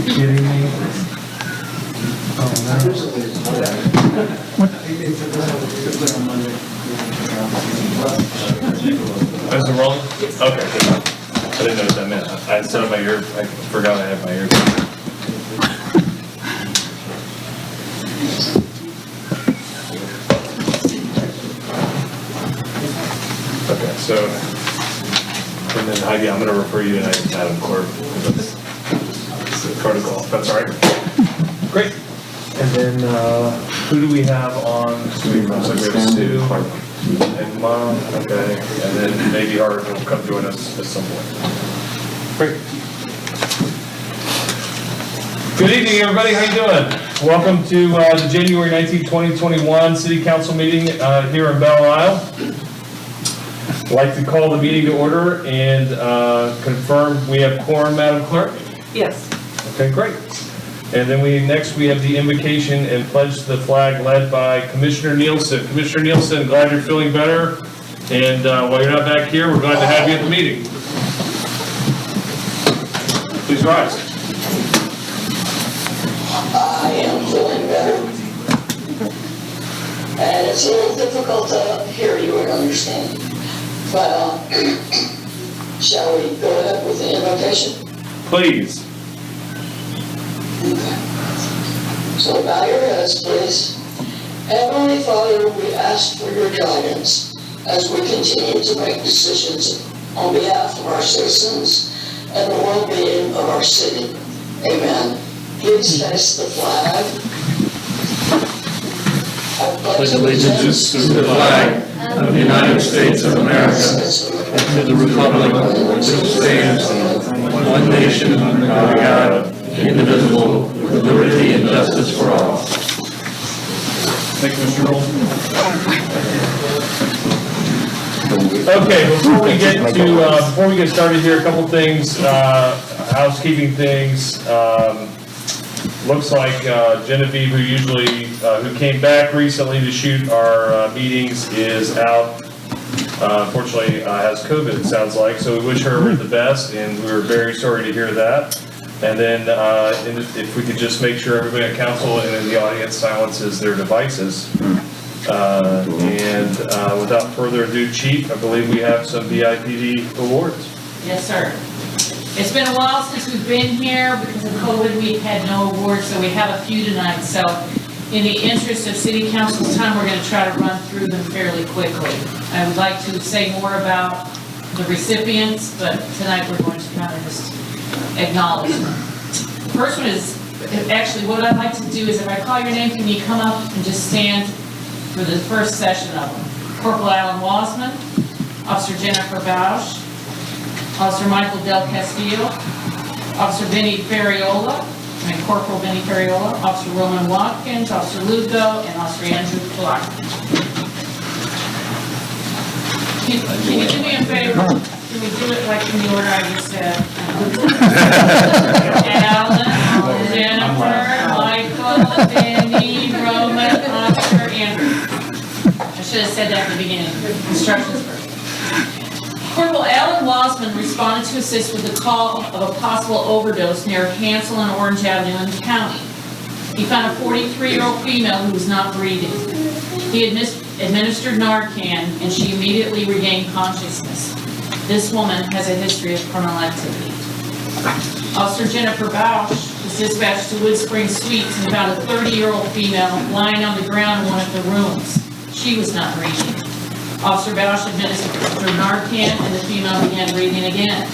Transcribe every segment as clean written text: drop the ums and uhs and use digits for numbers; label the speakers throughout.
Speaker 1: kidding me? Oh, no.
Speaker 2: Is it rolling? Okay, good. I didn't know what that meant. I set up my ear, I forgot I had my ear. Okay, so, and then Heidi, I'm going to refer you tonight to Madam Clerk. That's the protocol. That's all right. Great. And then, who do we have on? So we have Sue and Mom, okay, and then maybe Art will come join us at some point. Great. Good evening, everybody. How you doing? Welcome to the January 19, 2021 City Council meeting here in Belle Isle. I'd like to call the meeting to order and confirm we have quorum, Madam Clerk.
Speaker 3: Yes.
Speaker 2: Okay, great. And then next we have the invocation and pledge to the flag led by Commissioner Nielsen. Commissioner Nielsen, glad you're feeling better. And while you're not back here, we're glad to have you at the meeting. Please rise.
Speaker 4: I am feeling better. And it's a little difficult to hear you and understand. But shall we go ahead with the invocation?
Speaker 2: Please.
Speaker 4: Okay. So bow your heads, please. Heavenly Father, we ask for your guidance as we continue to make decisions on behalf of our citizens and the well-being of our city. Amen. Please face the flag. I
Speaker 5: pledge allegiance to the flag of the United States of America and to the republic which stands one nation under God, indivisible, with liberty and justice for all.
Speaker 2: Thank you, Mr. Roll. Okay, before we get started here, a couple things, housekeeping things. Looks like Genevieve, who came back recently to shoot our meetings, is out. Unfortunately, has COVID, it sounds like. So we wish her the best, and we were very sorry to hear that. And then if we could just make sure everybody at council and in the audience silences their devices. And without further ado, Chief, I believe we have some BIPD awards.
Speaker 3: Yes, sir. It's been a while since we've been here. Because of COVID, we've had no awards, so we have a few tonight. So in the interest of City Council's time, we're going to try to run through them fairly quickly. I would like to say more about the recipients, but tonight we're going to kind of just acknowledge them. The first one is, actually what I'd like to do is if I call your name, can you come up and just stand for the first session of them? Corporal Alan Wasman, Officer Jennifer Bausch, Officer Michael Del Castillo, Officer Benny Ferriola, Corporal Benny Ferriola, Officer Roman Watkins, Officer Lugo, and Officer Andrew Clark. Can you do me a favor? Can we do it like in the order I just said? Alan, Jennifer, Michael, Benny, Roman, Officer Andrew. I should have said that at the beginning. Instructions first. Corporal Alan Wasman responded to assist with the call of a possible overdose near Hansel and Orange Avenue in the county. He found a 43-year-old female who was not breathing. He administered Narcan and she immediately regained consciousness. This woman has a history of criminal activity. Officer Jennifer Bausch was dispatched to Wood Springs Suites and found a 30-year-old female lying on the ground in one of the rooms. She was not breathing. Officer Bausch administered Narcan and the female began breathing again.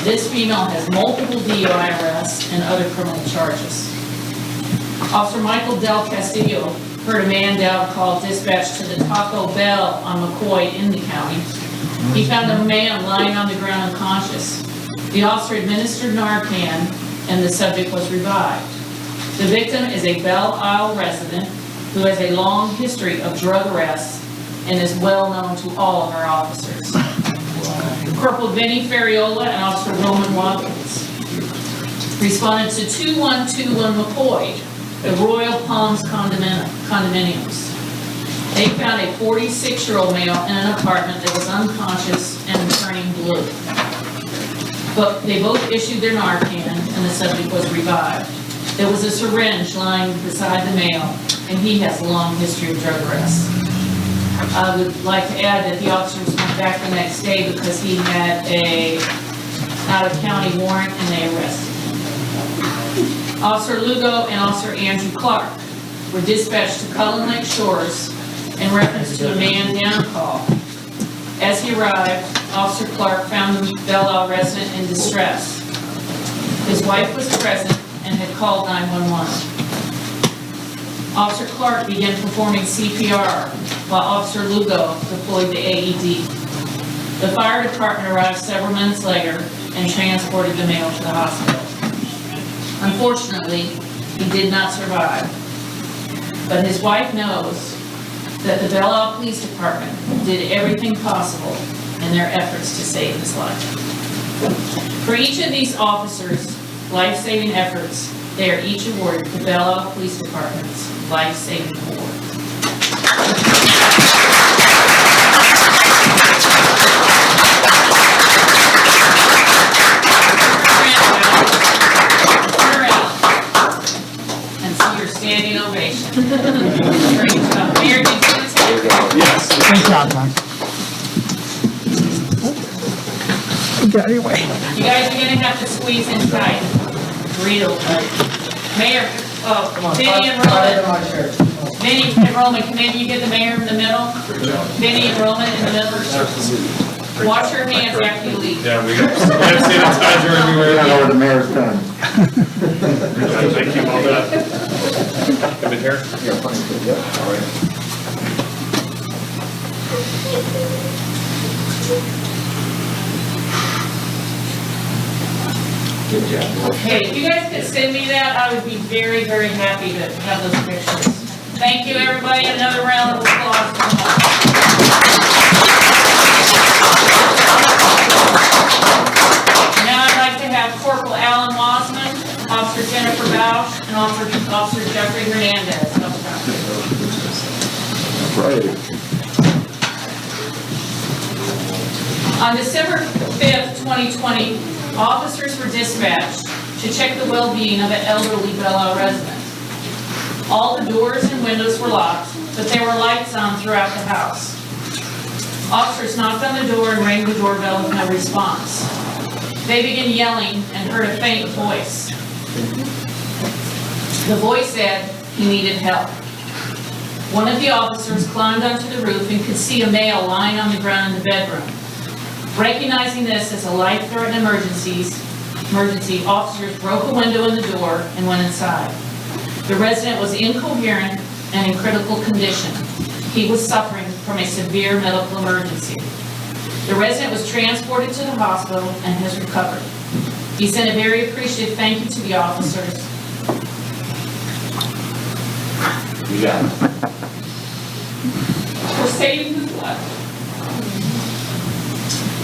Speaker 3: This female has multiple DUI arrests and other criminal charges. Officer Michael Del Castillo heard a man down called dispatched to the Taco Bell on McCoy in the county. He found a man lying on the ground unconscious. The officer administered Narcan and the subject was revived. The victim is a Belle Isle resident who has a long history of drug arrests and is well known to all of our officers. Corporal Benny Ferriola and Officer Roman Watkins responded to 2121 McCoy, the Royal Palms condominiums. They found a 46-year-old male in an apartment that was unconscious and turning blue. But they both issued their Narcan, and the subject was revived. There was a syringe lying beside the male, and he has a long history of drug arrests. I would like to add that the officers went back the next day because he had a out-of-county warrant, and they arrested him. Officer Lugo and Officer Andrew Clark were dispatched to Cullen Lake Shores in reference to a man down call. As he arrived, Officer Clark found the Belle resident in distress. His wife was present and had called 911. Officer Clark began performing CPR while Officer Lugo deployed the AED. The fire department arrived several minutes later and transported the male to the hospital. Unfortunately, he did not survive, but his wife knows that the Belle Police Department did everything possible in their efforts to save his life. For each of these officers' life-saving efforts, they are each awarded the Belle Police Department's Life-Saving Award. And see your standing ovation. Great job. Mayor, did you want to say?
Speaker 2: Yes.
Speaker 1: Good job, man. You got it away.
Speaker 3: You guys are gonna have to squeeze in tight. Real tight. Mayor, Vinny and Roman. Vinny and Roman, can maybe you get the mayor in the middle? Vinny and Roman in the middle. Wash your hands after you leave.
Speaker 2: Yeah, we got sanitizer everywhere.
Speaker 6: I know where the mayor's done.
Speaker 2: Thank you, all that. Come in here. All right.
Speaker 5: Good job.
Speaker 3: Okay, if you guys could send me that, I would be very, very happy to have those pictures. Thank you, everybody. Another round of applause. Now I'd like to have Corporal Alan Wasman, Officer Jennifer Bausch, and Officer Jeffrey Hernandez.
Speaker 6: Right.
Speaker 3: On December 5th, 2020, officers were dispatched to check the well-being of an elderly Belle resident. All the doors and windows were locked, but there were lights on throughout the house. Officers knocked on the door and rang the doorbell with no response. They began yelling and heard a faint voice. The voice said he needed help. One of the officers climbed onto the roof and could see a male lying on the ground in the bedroom. Recognizing this as a life-threatening emergency, officers broke a window in the door and went inside. The resident was incoherent and in critical condition. He was suffering from a severe medical emergency. The resident was transported to the hospital and has recovered. He sent a very appreciative thank you to the officers.
Speaker 5: You got it.
Speaker 3: For saving his life.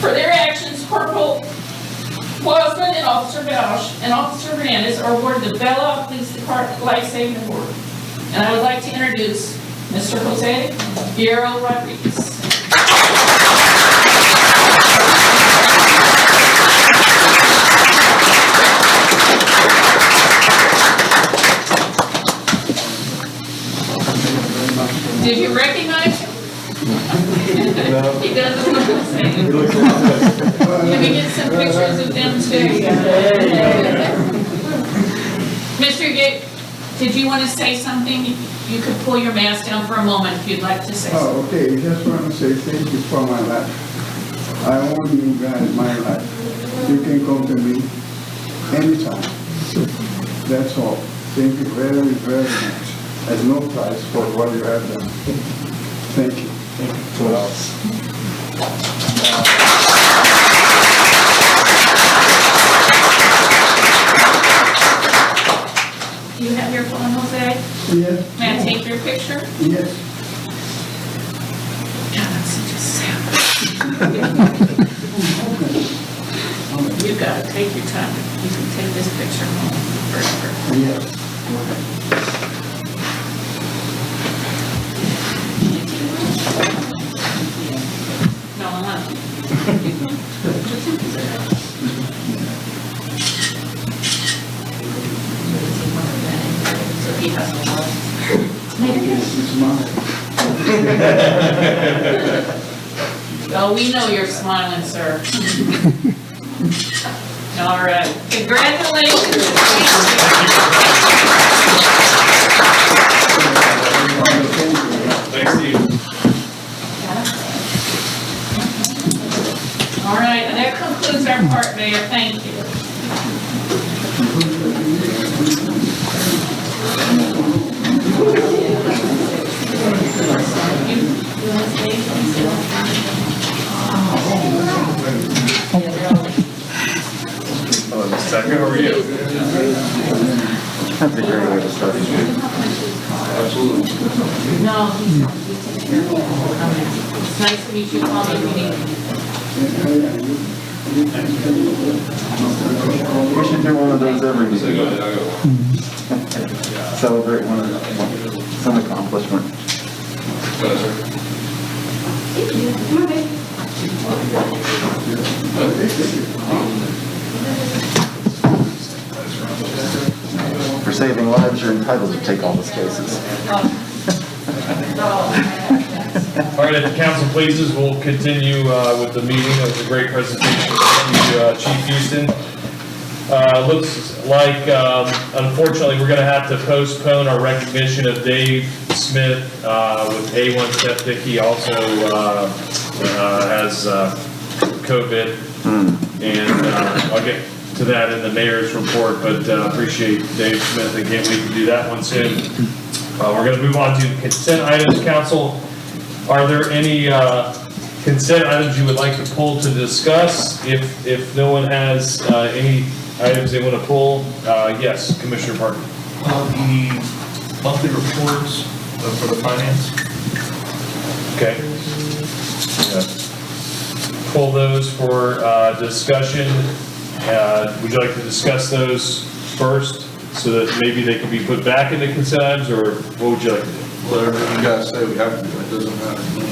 Speaker 3: For their actions, Corporal Wasman and Officer Bausch and Officer Hernandez are awarded the Belle Police Department Life Saving Award. And I would like to introduce Mr. Jose Fierro Rodriguez. Did you recognize him? He doesn't look the same. Can we get some pictures of them too? Mr. Gates, did you want to say something? You could pull your mask down for a moment if you'd like to say something.
Speaker 7: Oh, okay, just want to say thank you for my life. I owe you guys my life. You can come to me anytime. That's all. Thank you very, very much. There's no price for what you have done. Thank you.
Speaker 3: Do you have your phone, Jose?
Speaker 7: Yes,
Speaker 3: May I take your picture?
Speaker 7: yes.
Speaker 3: God, that's such a sound. You gotta take your time. You can take this picture home forever.
Speaker 7: Yes.
Speaker 3: No, I'm not. Oh, we know you're smiling, sir. All right, congratulations.
Speaker 2: Thanks, Steve.
Speaker 3: All right, and that concludes our part, Mayor. Thank you.
Speaker 2: Second, how are you?
Speaker 6: That's a great way to start.
Speaker 3: No, he's taking care of it. It's nice to meet you. Call me if you need me.
Speaker 6: We should do one of those every meeting. Celebrate some accomplishment. For saving lives, you're entitled to take all the spaces.
Speaker 2: All right, if the council pleases, we'll continue with the meeting. It was a great presentation. Thank you, Chief Houston. Looks like, unfortunately, we're going to have to postpone our recognition of Dave Smith with A1 septic. He also has COVID, and I'll get to that in the mayor's report, but appreciate Dave Smith and can't wait to do that one soon. We're going to move on to consent items, council. Are there any consent items you would like to pull to discuss? If no one has any items they want to pull, yes, Commissioner Parker.
Speaker 5: The monthly reports for the finance.
Speaker 2: Okay. Yeah. Pull those for discussion. Would you like to discuss those first so that maybe they can be put back into consent items, or what would you like to do?
Speaker 5: Whatever you guys say we have to do, it doesn't matter to me.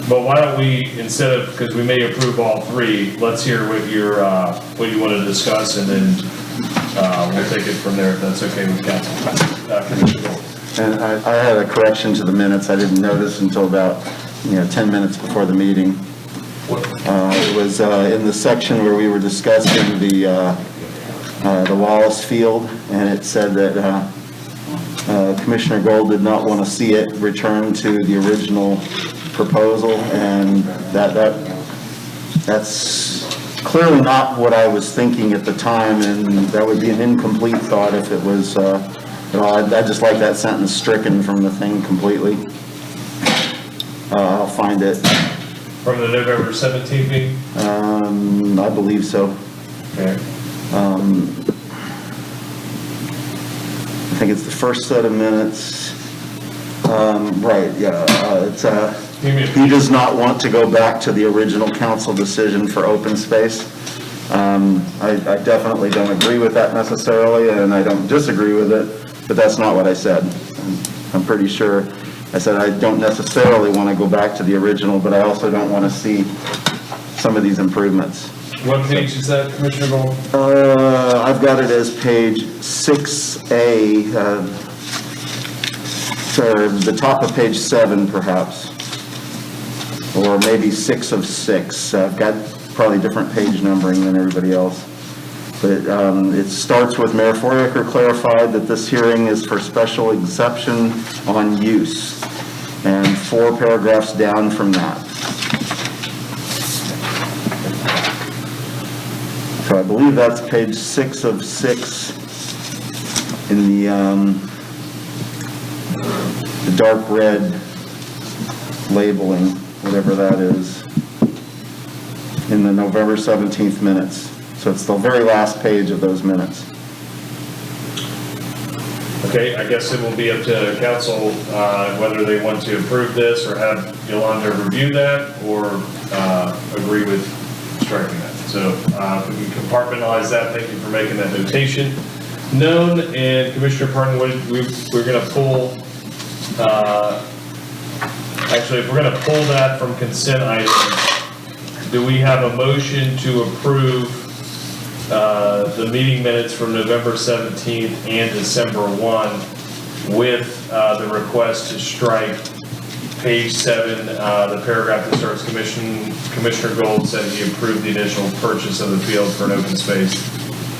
Speaker 2: But why don't we, instead of, because we may approve all three, let's hear what what you want to discuss, and then we'll take it from there if that's okay with council. Commissioner Gold.
Speaker 6: And I had a correction to the minutes. I didn't notice until about 10 minutes before the meeting. It was in the section where we were discussing the Wallace Field, and it said that Commissioner Gold did not want to see it return to the original proposal, and that's clearly not what I was thinking at the time, and that would be an incomplete thought if it was, I'd just like that sentence stricken from the thing completely. I'll find it.
Speaker 2: From the November 17th meeting?
Speaker 6: I believe so.
Speaker 2: Okay.
Speaker 6: I think it's the first set of minutes. Right, yeah. He does not want to go back to the original council decision for open space. I definitely don't agree with that necessarily, and I don't disagree with it, but that's not what I said. I'm pretty sure I said I don't necessarily want to go back to the original, but I also don't want to see some of these improvements.
Speaker 2: What page is that, Commissioner Gold?
Speaker 6: I've got it as page 6A, or the top of page 7 perhaps, or maybe 6 of 6. I've got probably different page numbering than everybody else. But it starts with Mayor Foraker clarified that this hearing is for special exception on use, and 4 paragraphs down from that. So I believe that's page 6 of 6 in the dark red labeling, whatever that is, in the November 17th minutes. So it's the very last page of those minutes.
Speaker 2: Okay, I guess it will be up to council whether they want to approve this or have Yolanda review that, or agree with striking that. So if we can compartmentalize that, thank you for making that notation known. And Commissioner Pardon, we're going to pull, actually, if we're going to pull that from consent items, do we have a motion to approve the meeting minutes from November 17th and December 1 with the request to strike page 7, the paragraph that starts Commissioner Gold said he approved the initial purchase of the field for an open space.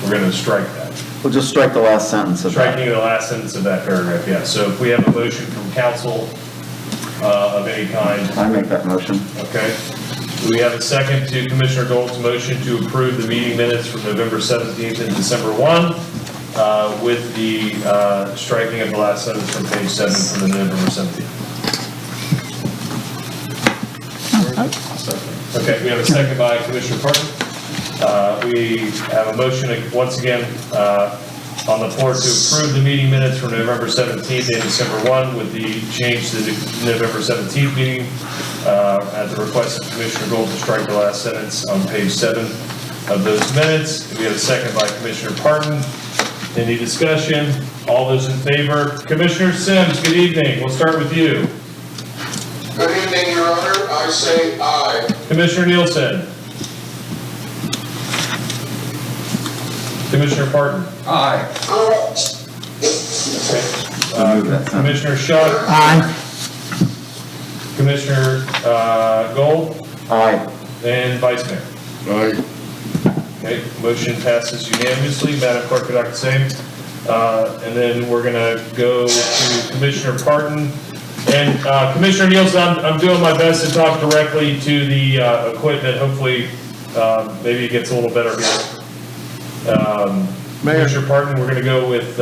Speaker 2: We're going to strike that.
Speaker 6: We'll just strike the last sentence of that.
Speaker 2: Striking the last sentence of that paragraph, yeah. So if we have a motion from council of any kind.
Speaker 6: I make that motion.
Speaker 2: Okay. Do we have a second to Commissioner Gold's motion to approve the meeting minutes from November 17th and December 1 with the striking of the last sentence from page 7 from the November 17th? Okay, we have a second by Commissioner Parton. We have a motion once again on the floor to approve the meeting minutes from November 17th and December 1 with the change to the November 17th meeting at the request of Commissioner Gold to strike the last sentence on page 7 of those minutes. We have a second by Commissioner Parton. Any discussion? All those in favor? Commissioner Sims, good evening. We'll start with you.
Speaker 8: Good evening, Your Honor. I say aye.
Speaker 2: Commissioner Nielsen. Commissioner Parton.
Speaker 8: Aye.
Speaker 2: Commissioner Shuck.
Speaker 1: Aye.
Speaker 2: Commissioner Gold.
Speaker 6: Aye.
Speaker 2: And Vice Mayor.
Speaker 8: Aye.
Speaker 2: Okay, motion passes unanimously. Madam Clerk, would I the same? And then we're gonna go to Commissioner Parton. And Commissioner Nielsen, I'm doing my best to talk directly to the equipment. Hopefully, maybe it gets a little better here. Commissioner Parton, we're gonna go with,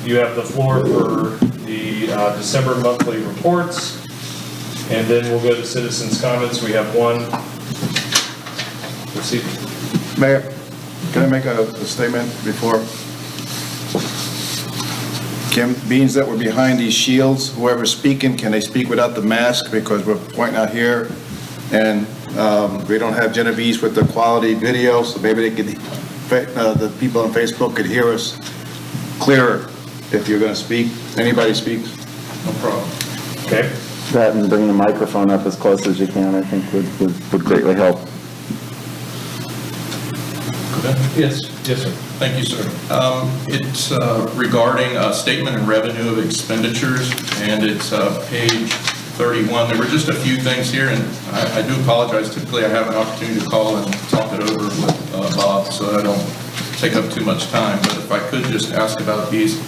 Speaker 2: you have the floor for the December monthly reports. And then we'll go to citizens' comments. We have one. Let's see.
Speaker 9: Mayor, can I make a statement before? Being that we're behind these shields, whoever's speaking, can they speak without the mask? Because we're pointing out here, and we don't have Genovese with the quality video, so maybe they could, the people on Facebook could hear us clearer if you're going to speak. Anybody speaks?
Speaker 2: No problem. Okay.
Speaker 6: That and bring the microphone up as close as you can, I think would greatly help.
Speaker 2: Yes, sir.
Speaker 5: Thank you, sir. It's regarding a statement and revenue of expenditures, and it's page 31. There were just a few things here, and I do apologize. Typically, I have an opportunity to call and talk it over with Bob, so I don't take up too much time. But if I could just ask about these.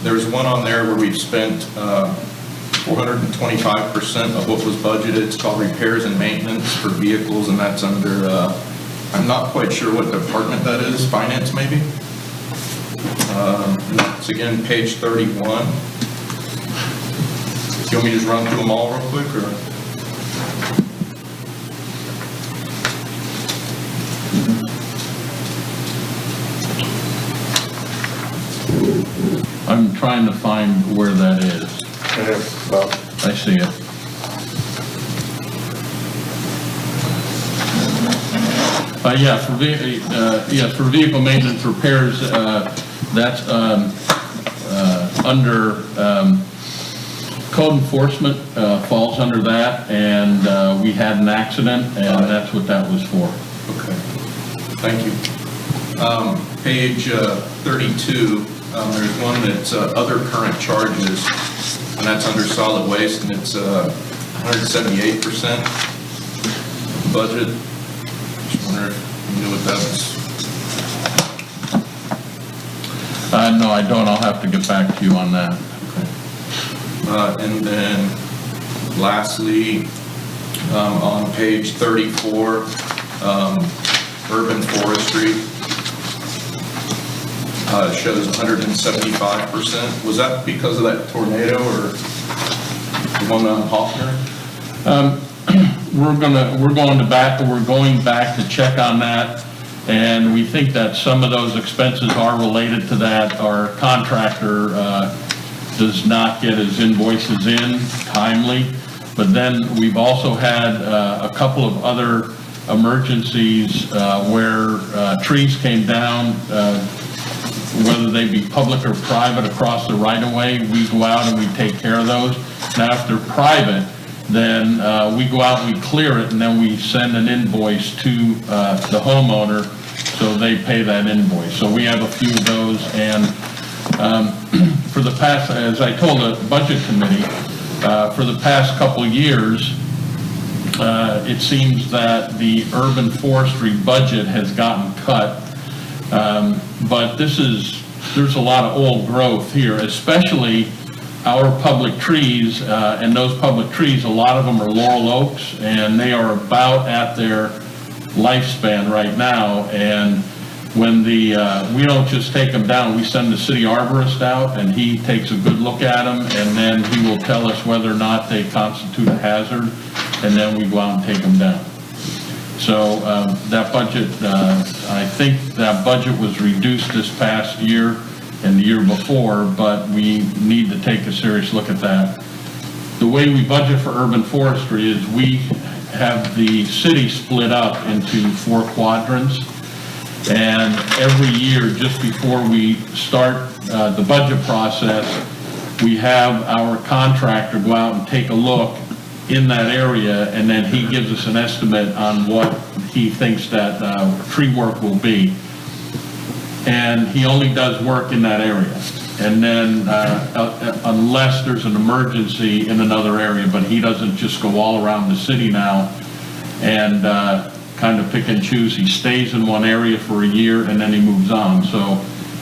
Speaker 5: There's one on there where we've spent 425% of what was budgeted. It's called repairs and maintenance for vehicles, and that's under I'm not quite sure what department that is, finance maybe? It's again, page 31. Do you want me to just run through them all real quick, or?
Speaker 10: I'm trying to find where that is. I see it. For vehicle maintenance repairs, that's under code enforcement, falls under that, and we had an accident, and that's what that was for.
Speaker 5: Okay, thank you. Page 32, there's one that's other current charges, and that's under solid waste, and it's 178% budget. Just wonder if you knew what that was.
Speaker 10: No, I don't. I'll have to get back to you on that.
Speaker 5: Okay. And then lastly, on page 34, urban forestry shows 175%. Was that because of that tornado or the one on Hoffner?
Speaker 10: We're going back to check on that, and we think that some of those expenses are related to that. Our contractor does not get his invoices in timely, but then we've also had a couple of other emergencies where trees came down, whether they be public or private across the right-of-way. We go out and we take care of those. Now, if they're private, then we go out and we clear it, and then we send an invoice to the homeowner, so they pay that invoice. So we have a few of those, and for the past, as I told the budget committee, For the past couple of years, it seems that the urban forestry budget has gotten cut. But there's a lot of old growth here, especially our public trees, and those public trees, a lot of them are laurel oaks, and they are about at their lifespan right now. And when we don't just take them down, we send the city arborist out, and he takes a good look at them, and then he will tell us whether or not they constitute a hazard, and then we go out and take them down. So that budget, I think that budget was reduced this past year and the year before, but we need to take a serious look at that. The way we budget for urban forestry is we have the city split up into 4 quadrants, and every year, just before we start the budget process, we have our contractor go out and take a look in that area, and then he gives us an estimate on what he thinks that tree work will be. And he only does work in that area. And then unless there's an emergency in another area, but he doesn't just go all around the city now and kind of pick and choose. He stays in one area for a year and then he moves on. So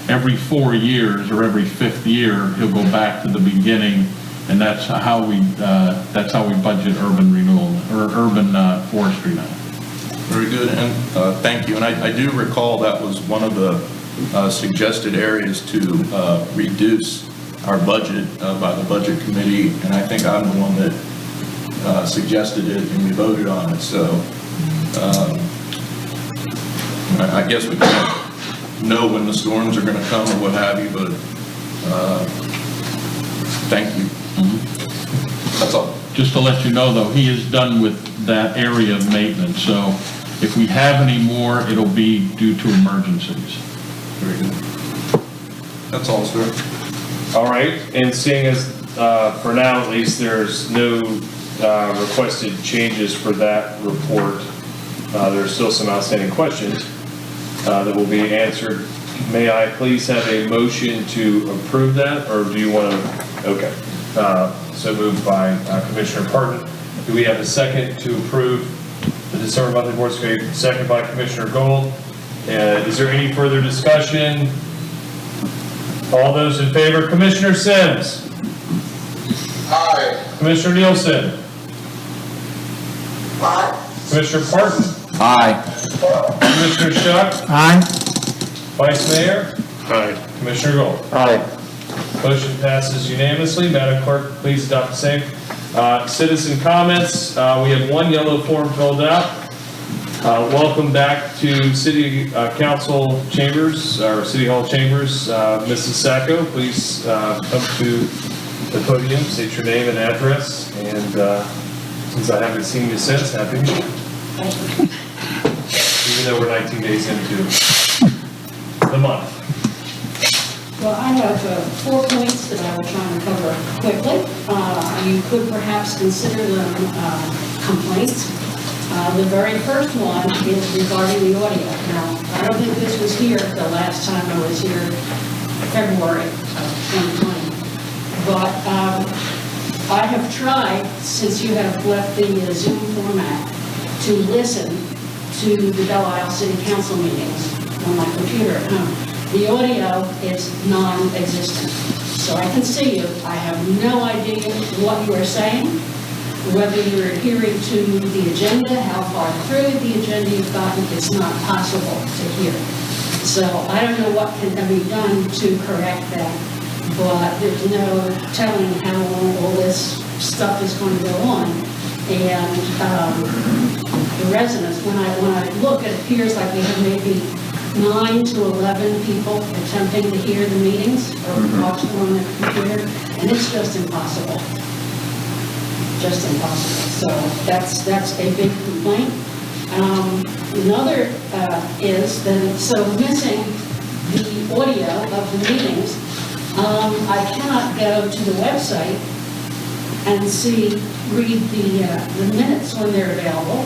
Speaker 10: every 4 years or every 5th year, he'll go back to the beginning, and that's how we budget urban renewal or urban forestry now.
Speaker 5: Very good, and thank you. And I do recall that was one of the suggested areas to reduce our budget by the budget committee, and I think I'm the one that suggested it, and we voted on it. So I guess we can't know when the storms are going to come or what have you, but thank you. That's all.
Speaker 10: Just to let you know, though, he is done with that area of maintenance. So if we have any more, it'll be due to emergencies.
Speaker 5: Very good. That's all, sir.
Speaker 2: All right, and seeing as, for now at least, there's no requested changes for that report, there's still some outstanding questions that will be answered. May I please have a motion to approve that, or do you want to? Okay. So moved by Commissioner Parton. Do we have a second to approve the December monthly board scope? Second by Commissioner Gold. Is there any further discussion? All those in favor, Commissioner Sims.
Speaker 8: Aye.
Speaker 2: Commissioner Nielsen.
Speaker 4: Aye.
Speaker 2: Commissioner Parton.
Speaker 1: Aye.
Speaker 2: Commissioner Shuck.
Speaker 1: Aye.
Speaker 2: Vice Mayor. Aye. Commissioner Gold.
Speaker 6: Aye.
Speaker 2: Motion passes unanimously. Madam Clerk, please adopt the same. Citizen comments. We have one yellow form filled out. Welcome back to City Council chambers, or City Hall chambers. Mrs. Sacco, please come to the podium, state your name and address, and since I haven't seen you since, happy New Year. Even though we're 19 days into the month.
Speaker 11: Well, I have 4 points that I will try and cover quickly. You could perhaps consider them complaints. The very first one is regarding the audio. Now, I don't think this was here the last time I was here, February of 2020. But I have tried, since you have left the Zoom format, to listen to the Belle Isle City Council meetings on my computer at home. The audio is non-existent. So I can see you. I have no idea what you are saying, whether you're adhering to the agenda, how far through the agenda you've gotten. It's not possible to hear. So I don't know what can be done to correct that, but there's no telling how long all this stuff is going to go on. And the residents, when I look, it appears like we have maybe 9 to 11 people attempting to hear the meetings or watch them on their computer, and it's just impossible. Just impossible. So that's a big complaint. Another is that, so missing the audio of the meetings, I cannot go to the website and read the minutes when they're available,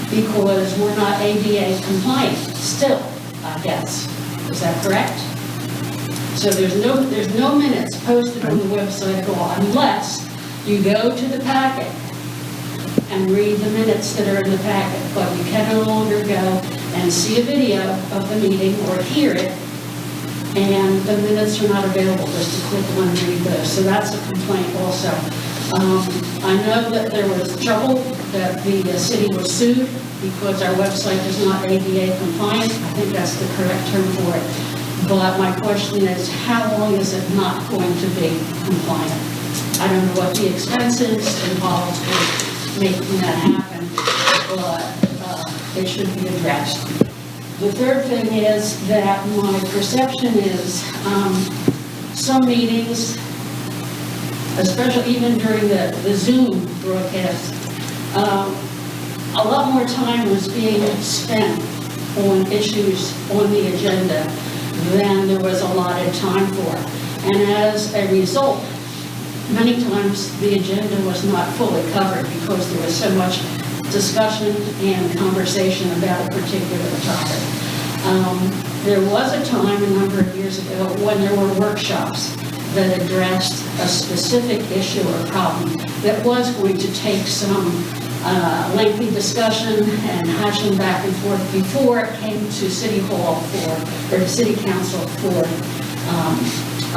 Speaker 11: because we're not ADA compliant still, I guess. Is that correct? So there's no minutes posted on the website at all, unless You go to the packet and read the minutes that are in the packet, but you can no longer go and see a video of the meeting or hear it, and the minutes are not available just to click on and read those. So that's a complaint also. I know that there was trouble that the city was sued because our website is not ADA compliant. I think that's the correct term for it. But my question is, how long is it not going to be compliant? I don't know what the expenses involved with making that happen, but it should be addressed. The third thing is that my perception is some meetings, especially even during the Zoom broadcast, a lot more time was being spent on issues on the agenda than there was allotted time for. And as a result, many times the agenda was not fully covered because there was so much discussion and conversation about a particular topic. There was a time a number of years ago when there were workshops that addressed a specific issue or problem that was going to take some lengthy discussion and hashing back and forth before it came to City Hall or to City Council for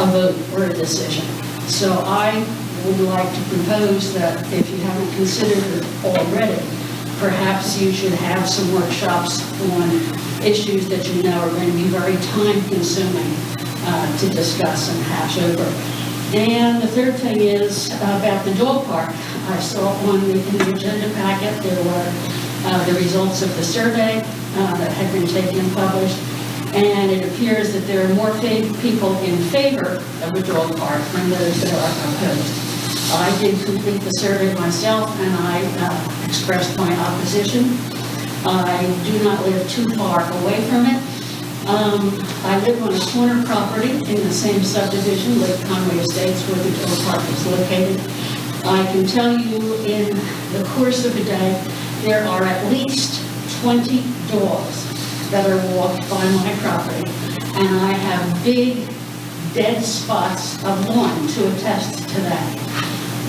Speaker 11: a vote or a decision. So I would like to propose that if you haven't considered it already, perhaps you should have some workshops on issues that you know are going to be very time-consuming to discuss and hash over. And the third thing is about the dog park. I saw in the agenda packet there were the results of the survey that had been taken and published, and it appears that there are more people in favor of a dog park than those that are opposed. I did complete the survey myself, and I expressed my opposition. I do not live too far away from it. I live on a corner property in the same subdivision, Lake Conway Estates, where the dog park is located. I can tell you in the course of a day, there are at least 20 dogs that are walked by my property, and I have big dead spots of lawn to attest to that.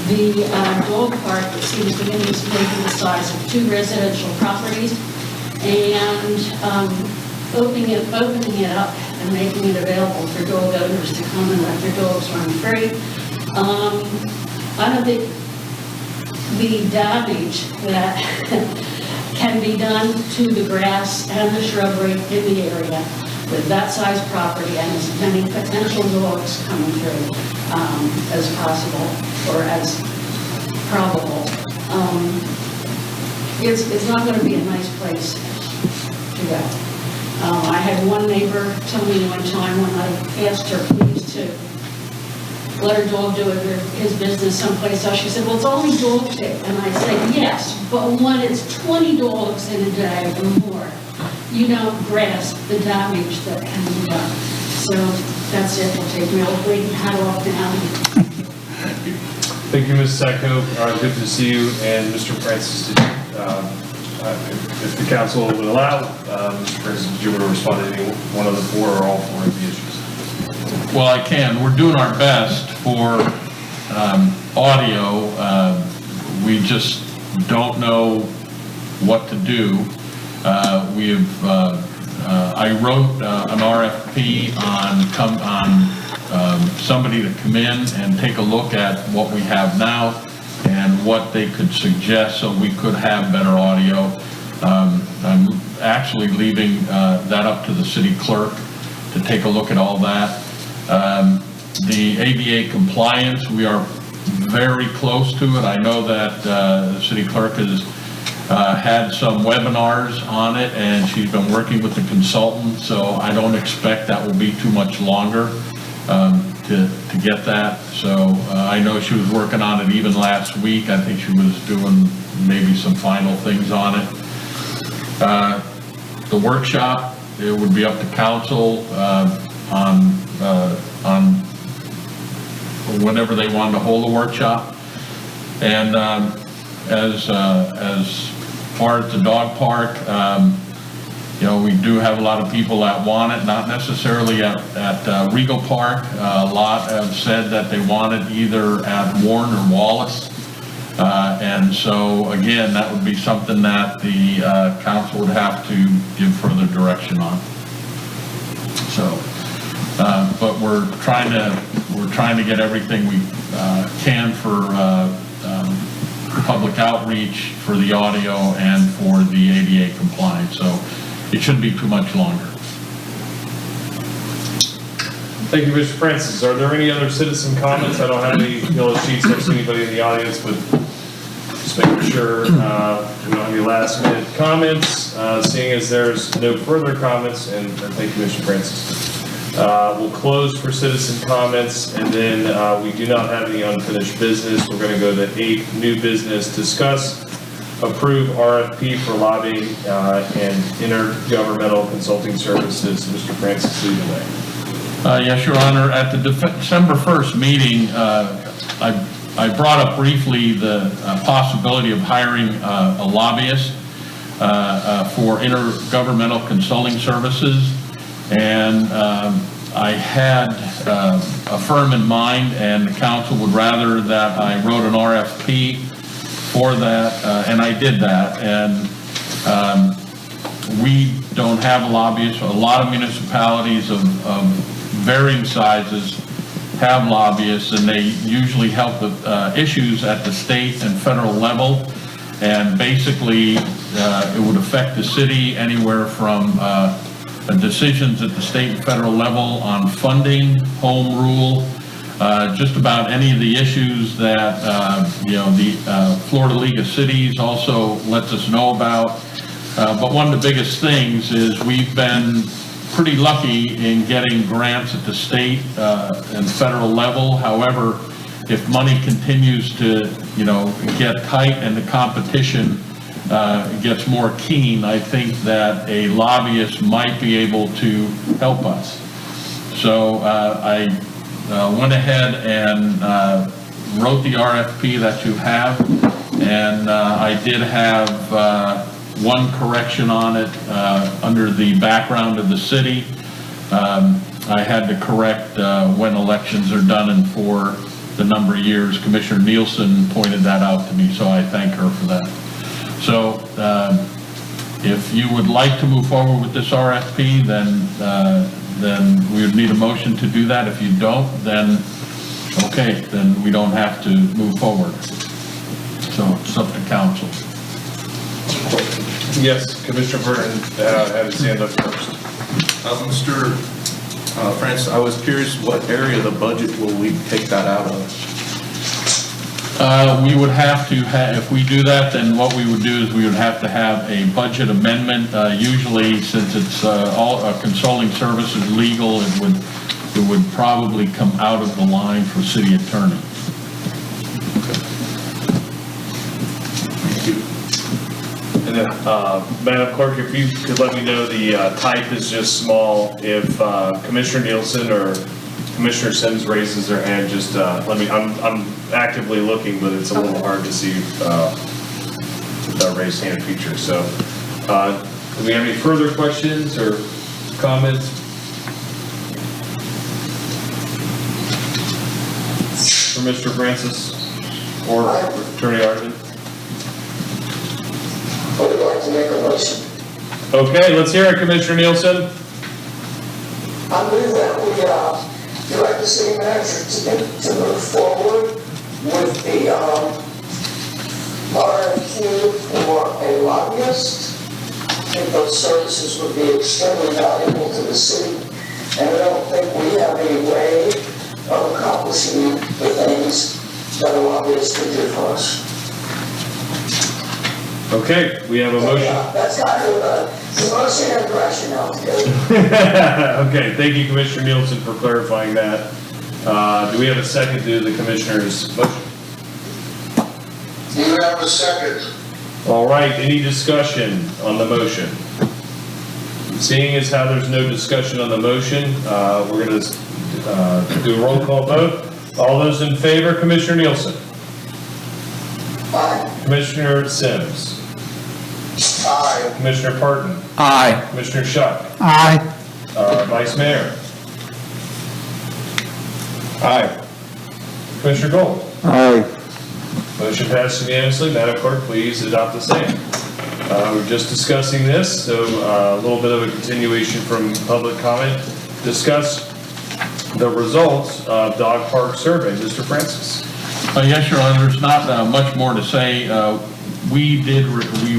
Speaker 11: The dog park, it seems to me, is maybe the size of 2 residential properties, and opening it up and making it available for dog owners to come and let their dogs run free. I don't think the damage that can be done to the grass and the shrubbery in the area with that size property and as many potential dogs coming through as possible or as probable. It's not going to be a nice place to go. I had one neighbor tell me one time when I asked her please to let her dog do his business someplace else. She said, well, it's only dog day. And I said, yes, but when it's 20 dogs in a day or more, you don't grasp the damage that can be done. So that's it. We'll take my old lady hat off now.
Speaker 2: Thank you, Ms. Sacco. Good to see you. And Mr. Francis, if the council would allow, Mr. Francis, did you want to respond to any one of the 4 or all 4 of the issues?
Speaker 10: Well, I can. We're doing our best for audio. We just don't know what to do. I wrote an RFP on somebody to come in and take a look at what we have now and what they could suggest so we could have better audio. I'm actually leaving that up to the city clerk to take a look at all that. The ADA compliance, we are very close to it. I know that the city clerk has had some webinars on it, and she's been working with the consultant, so I don't expect that will be too much longer to get that. So I know she was working on it even last week. I think she was doing maybe some final things on it. The workshop, it would be up to council on whenever they wanted to hold a workshop. And as far as the dog park, we do have a lot of people that want it, not necessarily at Regal Park. A lot have said that they want it either at Warren or Wallace. And so, again, that would be something that the council would have to give further direction on. So, but we're trying to get everything we can for public outreach, for the audio, and for the ADA compliance. So it shouldn't be too much longer.
Speaker 2: Thank you, Mr. Francis. Are there any other citizen comments? I don't have any yellow sheets next to anybody in the audience, but just making sure we don't have any last minute comments. Seeing as there's no further comments, and thank you, Mr. Francis. We'll close for citizen comments, and then we do not have any unfinished business. We're going to go to 8, new business. Discuss, approve RFP for lobbying and intergovernmental consulting services. Mr. Francis, lead the way.
Speaker 10: Yes, Your Honor. At the December 1st meeting, I brought up briefly the possibility of hiring a lobbyist for intergovernmental consulting services. And I had a firm in mind, and the council would rather that I wrote an RFP for that, and I did that. And we don't have a lobbyist. A lot of municipalities of varying sizes have lobbyists, and they usually help with issues at the state and federal level. And basically, it would affect the city anywhere from decisions at the state and federal level on funding, home rule, just about any of the issues that the Florida League of Cities also lets us know about. But one of the biggest things is we've been pretty lucky in getting grants at the state and federal level. However, if money continues to get tight and the competition gets more keen, I think that a lobbyist might be able to help us. So I went ahead and wrote the RFP that you have, and I did have one correction on it under the background of the city. I had to correct when elections are done and for the number of years. Commissioner Nielsen pointed that out to me, so I thank her for that. So if you would like to move forward with this RFP, then we would need a motion to do that. If you don't, then okay, then we don't have to move forward. So it's up to council.
Speaker 2: Yes, Commissioner Burton had his hand up first.
Speaker 5: Mr. Francis, I was curious, what area of the budget will we take that out of?
Speaker 10: We would have to if we do that, then what we would do is we would have to have a budget amendment. Usually, since it's all consulting services legal, it would probably come out of the line for city attorney.
Speaker 5: Thank you.
Speaker 2: And then, Madam Clerk, if you could let me know the type is just small. If Commissioner Nielsen or Commissioner Sims raises their hand, just let me, I'm actively looking, but it's a little hard to see that raised hand feature. So, do we have any further questions or comments? For Mr. Francis or Attorney Arden?
Speaker 4: I would like to make a motion.
Speaker 2: Okay, let's hear it, Commissioner Nielsen.
Speaker 4: I move that we direct the city manager to move forward with the RFQ for a lobbyist. I think those services would be extremely valuable to the city, and I don't think we have any way of accomplishing the things that a lobbyist could do for us.
Speaker 2: Okay, we have a motion.
Speaker 4: That's kind of the motion and rationale together.
Speaker 2: Okay, thank you, Commissioner Nielsen, for clarifying that. Do we have a second to the Commissioner's motion?
Speaker 8: You have a second.
Speaker 2: All right, any discussion on the motion? Seeing as how there's no discussion on the motion, we're going to do a roll call vote. All those in favor, Commissioner Nielsen?
Speaker 4: Aye.
Speaker 2: Commissioner Sims?
Speaker 8: Aye.
Speaker 2: Commissioner Parton,
Speaker 1: Aye.
Speaker 2: Commissioner Shuck,
Speaker 1: Aye.
Speaker 2: Vice Mayor,
Speaker 9: Aye.
Speaker 2: Commissioner Gold.
Speaker 6: Aye.
Speaker 2: Motion passed unanimously. Madam Clerk, please adopt the same. We're just discussing this, so a little bit of a continuation from public comment. Discuss the results of dog park survey. Mr. Francis.
Speaker 10: Yes, Your Honor, there's not much more to say. We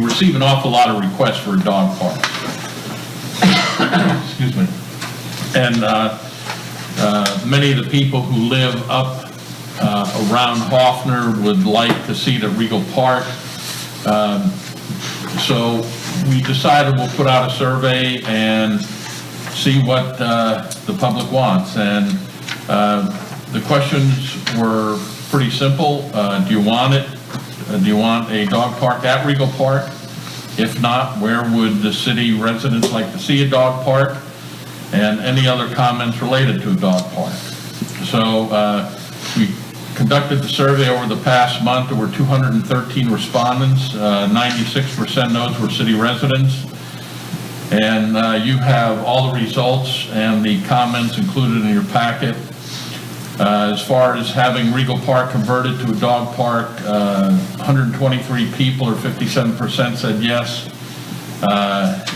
Speaker 10: received an awful lot of requests for a dog park. Excuse me. And many of the people who live up around Hoffner would like to see the Regal Park. So we decided we'll put out a survey and see what the public wants. And the questions were pretty simple. Do you want it? Do you want a dog park at Regal Park? If not, where would the city residents like to see a dog park? And any other comments related to a dog park. So we conducted the survey over the past month. There were 213 respondents. 96% of those were city residents. And you have all the results and the comments included in your packet. As far as having Regal Park converted to a dog park, 123 people, or 57%, said yes,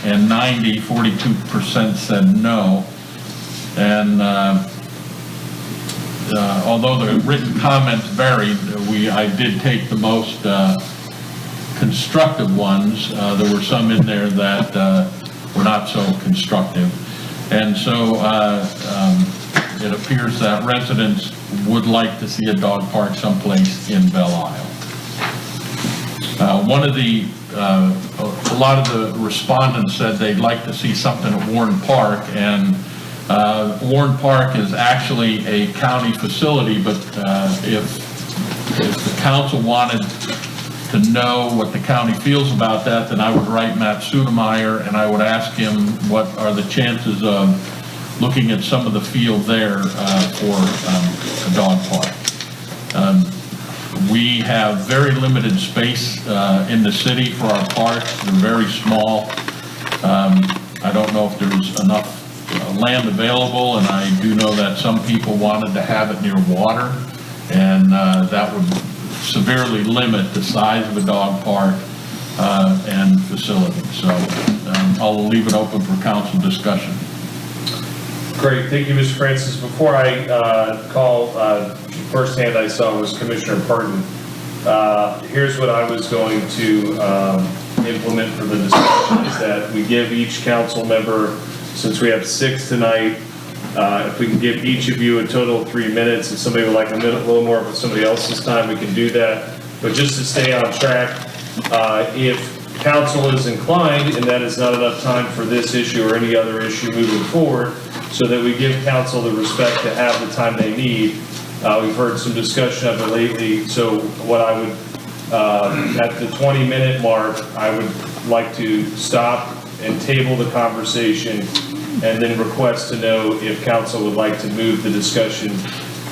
Speaker 10: and 42% said no. And although the written comments varied, I did take the most constructive ones. There were some in there that were not so constructive. And so it appears that residents would like to see a dog park someplace in Belle Isle. A lot of the respondents said they'd like to see something at Warren Park, and Warren Park is actually a county facility, but if the council wanted to know what the county feels about that, then I would write Matt Sudemeyer and I would ask him what are the chances of looking at some of the field there for a dog park. We have very limited space in the city for our parks. They're very small. I don't know if there's enough land available, and I do know that some people wanted to have it near water, and that would severely limit the size of a dog park and facility. So I'll leave it open for council discussion.
Speaker 2: Great, thank you, Mr. Francis. Before I call, first hand I saw was Commissioner Parton. Here's what I was going to implement for the discussion, is that we give each council member, since we have 6 tonight, if we can give each of you a total of 3 minutes. If somebody would like a little more of somebody else's time, we can do that. But just to stay on track, if council is inclined, and that is not enough time for this issue or any other issue moving forward, so that we give council the respect to have the time they need. We've heard some discussion of it lately, so what I would, at the 20-minute mark, I would like to stop and table the conversation and then request to know if council would like to move the discussion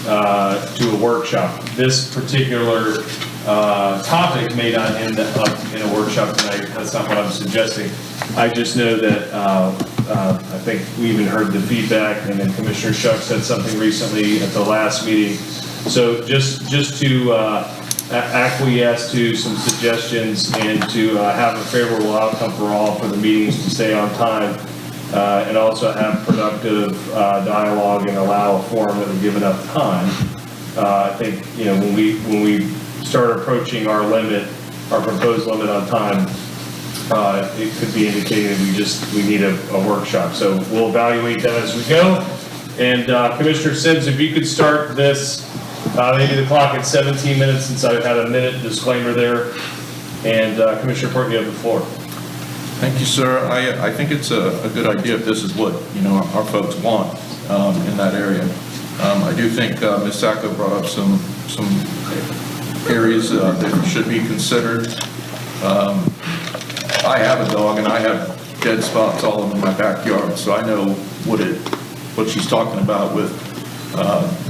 Speaker 2: to a workshop. This particular topic may not end up in a workshop tonight. That's not what I'm suggesting. I just know that I think we even heard the feedback, and then Commissioner Shuck said something recently at the last meeting. So just to acquiesce to some suggestions and to have a favorable outcome for all for the meetings to stay on time, and also have productive dialogue and allow a forum that would give enough time. I think, you know, when we start approaching our limit, our proposed limit on time, it could be indicated we need a workshop. So we'll evaluate that as we go. And Commissioner Sims, if you could start this, maybe the clock at 17 minutes, since I've had a minute disclaimer there. And Commissioner Parton, you have the floor.
Speaker 5: Thank you, sir. I think it's a good idea if this is what, you know, our folks want in that area. I do think Ms. Sacco brought up some areas that should be considered. I have a dog and I have dead spots all in my backyard, so I know what she's talking about with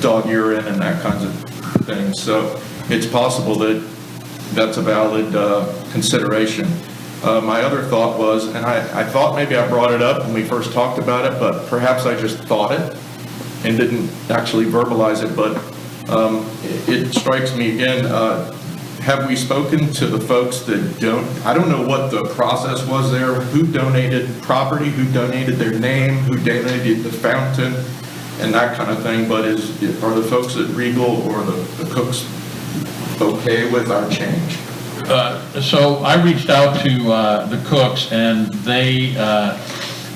Speaker 5: dog urine and that kinds of things. So it's possible that that's a valid consideration.
Speaker 12: My other thought was, and I thought maybe I brought it up when we first talked about it, but perhaps I just thought it and didn't actually verbalize it, but it strikes me again, have we spoken to the folks that I don't know what the process was there, who donated property, who donated their name, who donated the fountain, and that kind of thing, but are the folks at Regal or the Cooks okay with our change?
Speaker 10: So I reached out to the Cooks, and they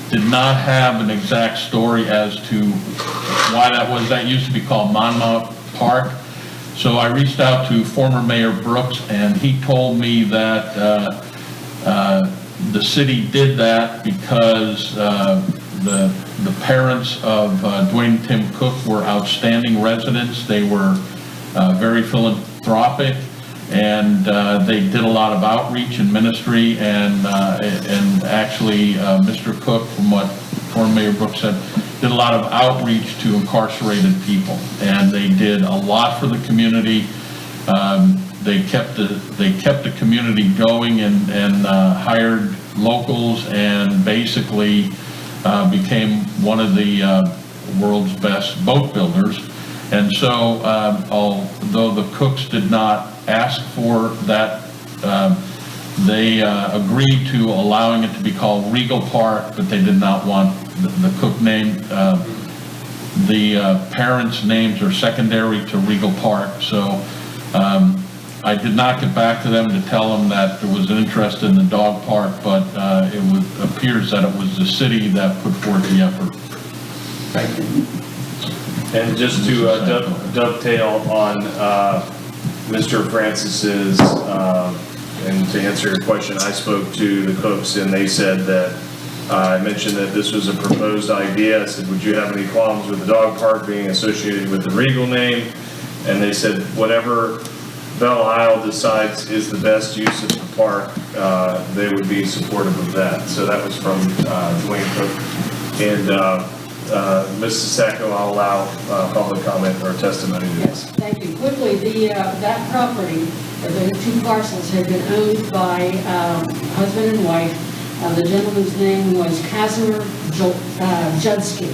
Speaker 10: did not have an exact story as to why that was. That used to be called Monmouth Park. So I reached out to former Mayor Brooks, and he told me that the city did that because the parents of Dwayne and Tim Cook were outstanding residents. They were very philanthropic, and they did a lot of outreach and ministry, and actually Mr. Cook, from what former Mayor Brooks said, did a lot of outreach to incarcerated people, and they did a lot for the community. They kept the community going and hired locals, and basically became one of the world's best boat builders. And so, although the Cooks did not ask for that, they agreed to allowing it to be called Regal Park, but they did not want the Cook name. The parents' names are secondary to Regal Park, so I did not get back to them to tell them that there was an interest in the dog park, but it appears that it was the city that put forth the effort.
Speaker 2: Thank you. And just to dovetail on Mr. Francis's, and to answer your question, I spoke to the Cooks, and they said that, I mentioned that this was a proposed idea. I said, would you have any qualms with the dog park being associated with the Regal name? And they said, whatever Belle Isle decides is the best use of the park, they would be supportive of that. So that was from Dwayne Cook. And Mrs. Sacco, I'll allow public comment or testimony to this.
Speaker 11: Yes, thank you. Quickly, that property, the two parcels had been owned by husband and wife. The gentleman's name was Casimir Judsky.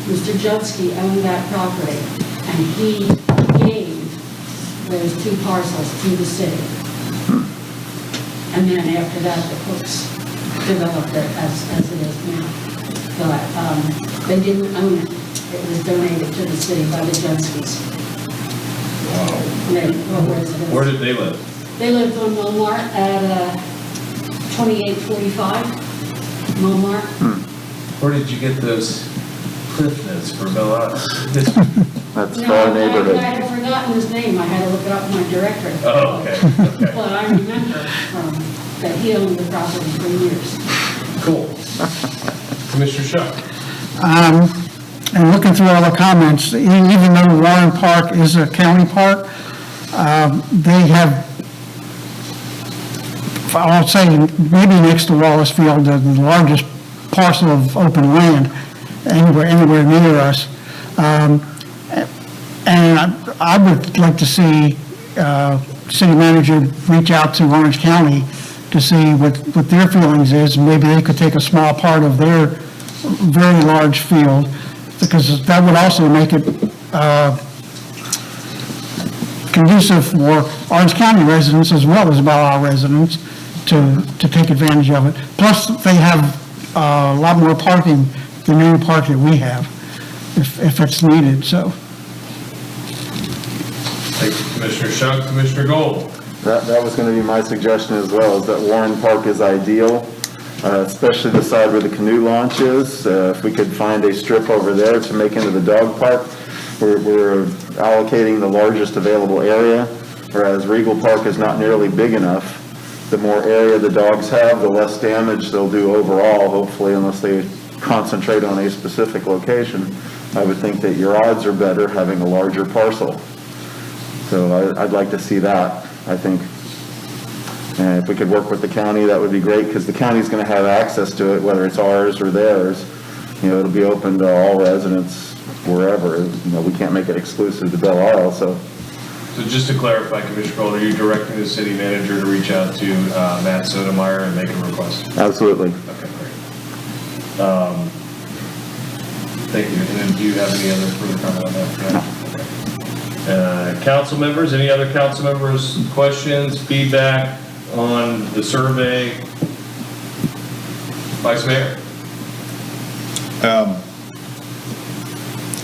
Speaker 11: Mr. Judsky owned that property, and he gave those two parcels to the city. And then after that, the Cooks developed it as it is now. But they didn't own it. It was donated to the city by the Judskys. Wow.
Speaker 2: Where did they live?
Speaker 11: They lived on Walmart at 2845 Walmart.
Speaker 2: Where did you get those cliff notes for Belle Isle?
Speaker 6: That's our neighborhood.
Speaker 11: I had forgotten his name. I had to look it up in my directory.
Speaker 2: Oh, okay.
Speaker 11: But I remember that he owned the property for years.
Speaker 2: Cool. Commissioner Shuck.
Speaker 13: And looking through all the comments, even though Warren Park is a county park, they have, I'll say, maybe next to Wallace Field, the largest parcel of open land anywhere near us. And I would like to see city manager reach out to Orange County to see what their feelings is. Maybe they could take a small part of their very large field, because that would also make it conducive for Orange County residents as well as Belle Isle residents to take advantage of it. Plus, they have a lot more parking than any park that we have, if it's needed, so.
Speaker 2: Thank you, Commissioner Shuck. Commissioner Gold.
Speaker 6: That was going to be my suggestion as well, is that Warren Park is ideal, especially the side where the canoe launch is. If we could find a strip over there to make into the dog park, we're allocating the largest available area, whereas Regal Park is not nearly big enough. The more area the dogs have, the less damage they'll do overall, hopefully, unless they concentrate on a specific location. I would think that your odds are better having a larger parcel. So I'd like to see that, I think. And if we could work with the county, that would be great, because the county's going to have access to it, whether it's ours or theirs. You know, it'll be open to all residents wherever. You know, we can't make it exclusive to Belle Isle, so
Speaker 2: So just to clarify, Commissioner Gold, are you directing the city manager to reach out to Matt Sotomayor and make a request?
Speaker 6: Absolutely.
Speaker 2: Okay, great. Thank you. And then do you have any other further comment on that? Okay. Council members, any other council members, questions, feedback on the survey? Vice Mayor?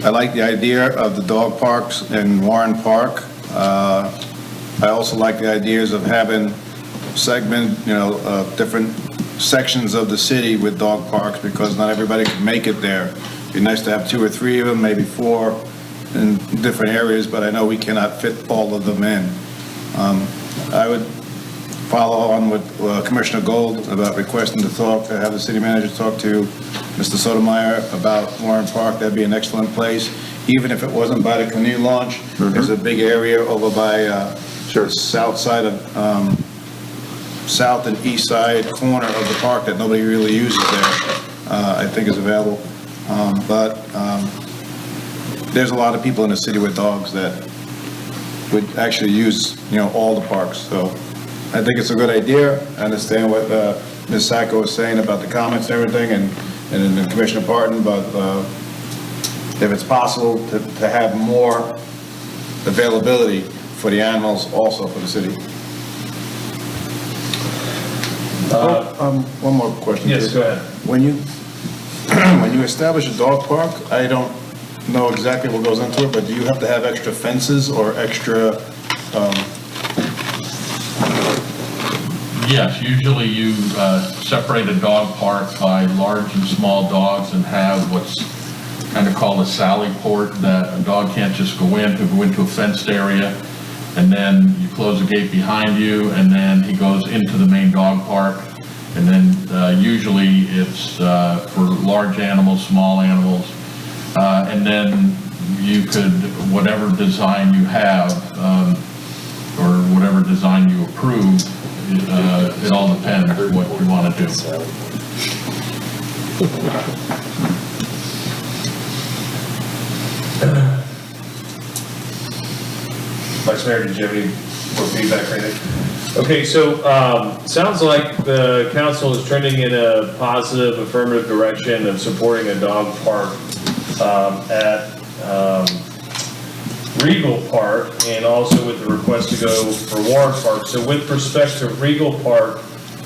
Speaker 9: I like the idea of the dog parks in Warren Park. I also like the ideas of having different sections of the city with dog parks, because not everybody can make it there. It'd be nice to have 2 or 3 of them, maybe 4 in different areas, but I know we cannot fit all of them in. I would follow on with Commissioner Gold about requesting to have the city manager talk to Mr. Sotomayor about Warren Park. That'd be an excellent place, even if it wasn't by the canoe launch. There's a big area over by south side of south and east side corner of the park that nobody really uses there. I think is available, but there's a lot of people in the city with dogs that would actually use all the parks. So I think it's a good idea. I understand what Ms. Sacco was saying about the comments and everything, and Commissioner Parton, but if it's possible to have more availability for the animals also for the city. One more question.
Speaker 2: Yes, go ahead.
Speaker 9: When you establish a dog park, I don't know exactly what goes into it, but do you have to have extra fences or extra
Speaker 10: Yes, usually you separate a dog park by large and small dogs and have what's kind of called a sally port, that a dog can't just go into a fenced area, and then you close the gate behind you, and then he goes into the main dog park. And then usually it's for large animals, small animals, and then you could, whatever design you have, or whatever design you approve, it all depends on what you want to do.
Speaker 2: Vice Mayor, did you have any more feedback or anything? Okay, so sounds like the council is trending in a positive, affirmative direction of supporting a dog park at Regal Park, and also with the request to go for Warren Park. So with respect to Regal Park,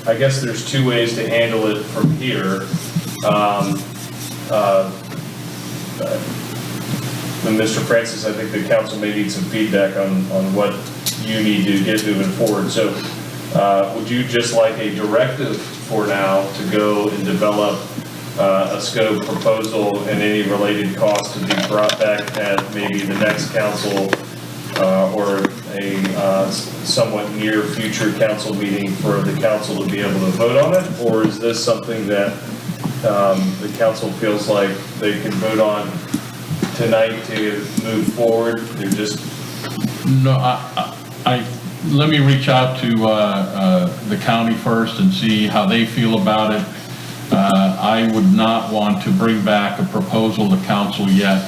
Speaker 2: I guess there's 2 ways to handle it from here. And Mr. Francis, I think the council may need some feedback on what you need to get moving forward. So would you just like a directive for now to go and develop a scope proposal and any related costs to be brought back at maybe the next council or a somewhat near future council meeting for the council to be able to vote on it? Or is this something that the council feels like they can vote on tonight to move forward? They're just...
Speaker 10: No, let me reach out to the county first and see how they feel about it. I would not want to bring back a proposal to council yet.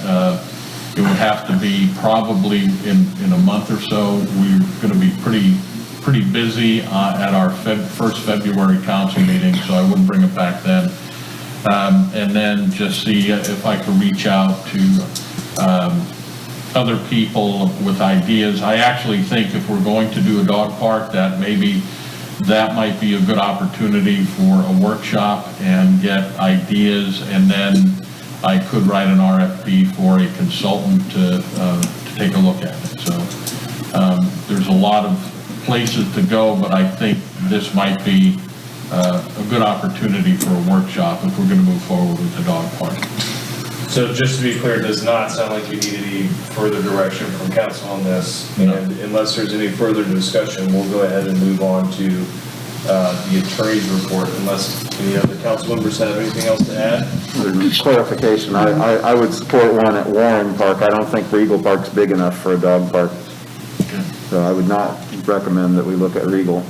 Speaker 10: It would have to be probably in a month or so. We're going to be pretty busy at our first February council meeting, so I wouldn't bring it back then. And then just see if I can reach out to other people with ideas. I actually think if we're going to do a dog park, that might be a good opportunity for a workshop and get ideas, and then I could write an RFP for a consultant to take a look at it. So there's a lot of places to go, but I think this might be a good opportunity for a workshop if we're going to move forward with the dog park.
Speaker 2: So just to be clear, it does not sound like you need any further direction from council on this.
Speaker 10: No.
Speaker 2: And unless there's any further discussion, we'll go ahead and move on to the attorney's report, unless any other council members have anything else to add.
Speaker 6: Clarification, I would support one at Warren Park. I don't think Regal Park's big enough for a dog park.
Speaker 10: Okay.
Speaker 6: So I would not recommend that we look at Regal.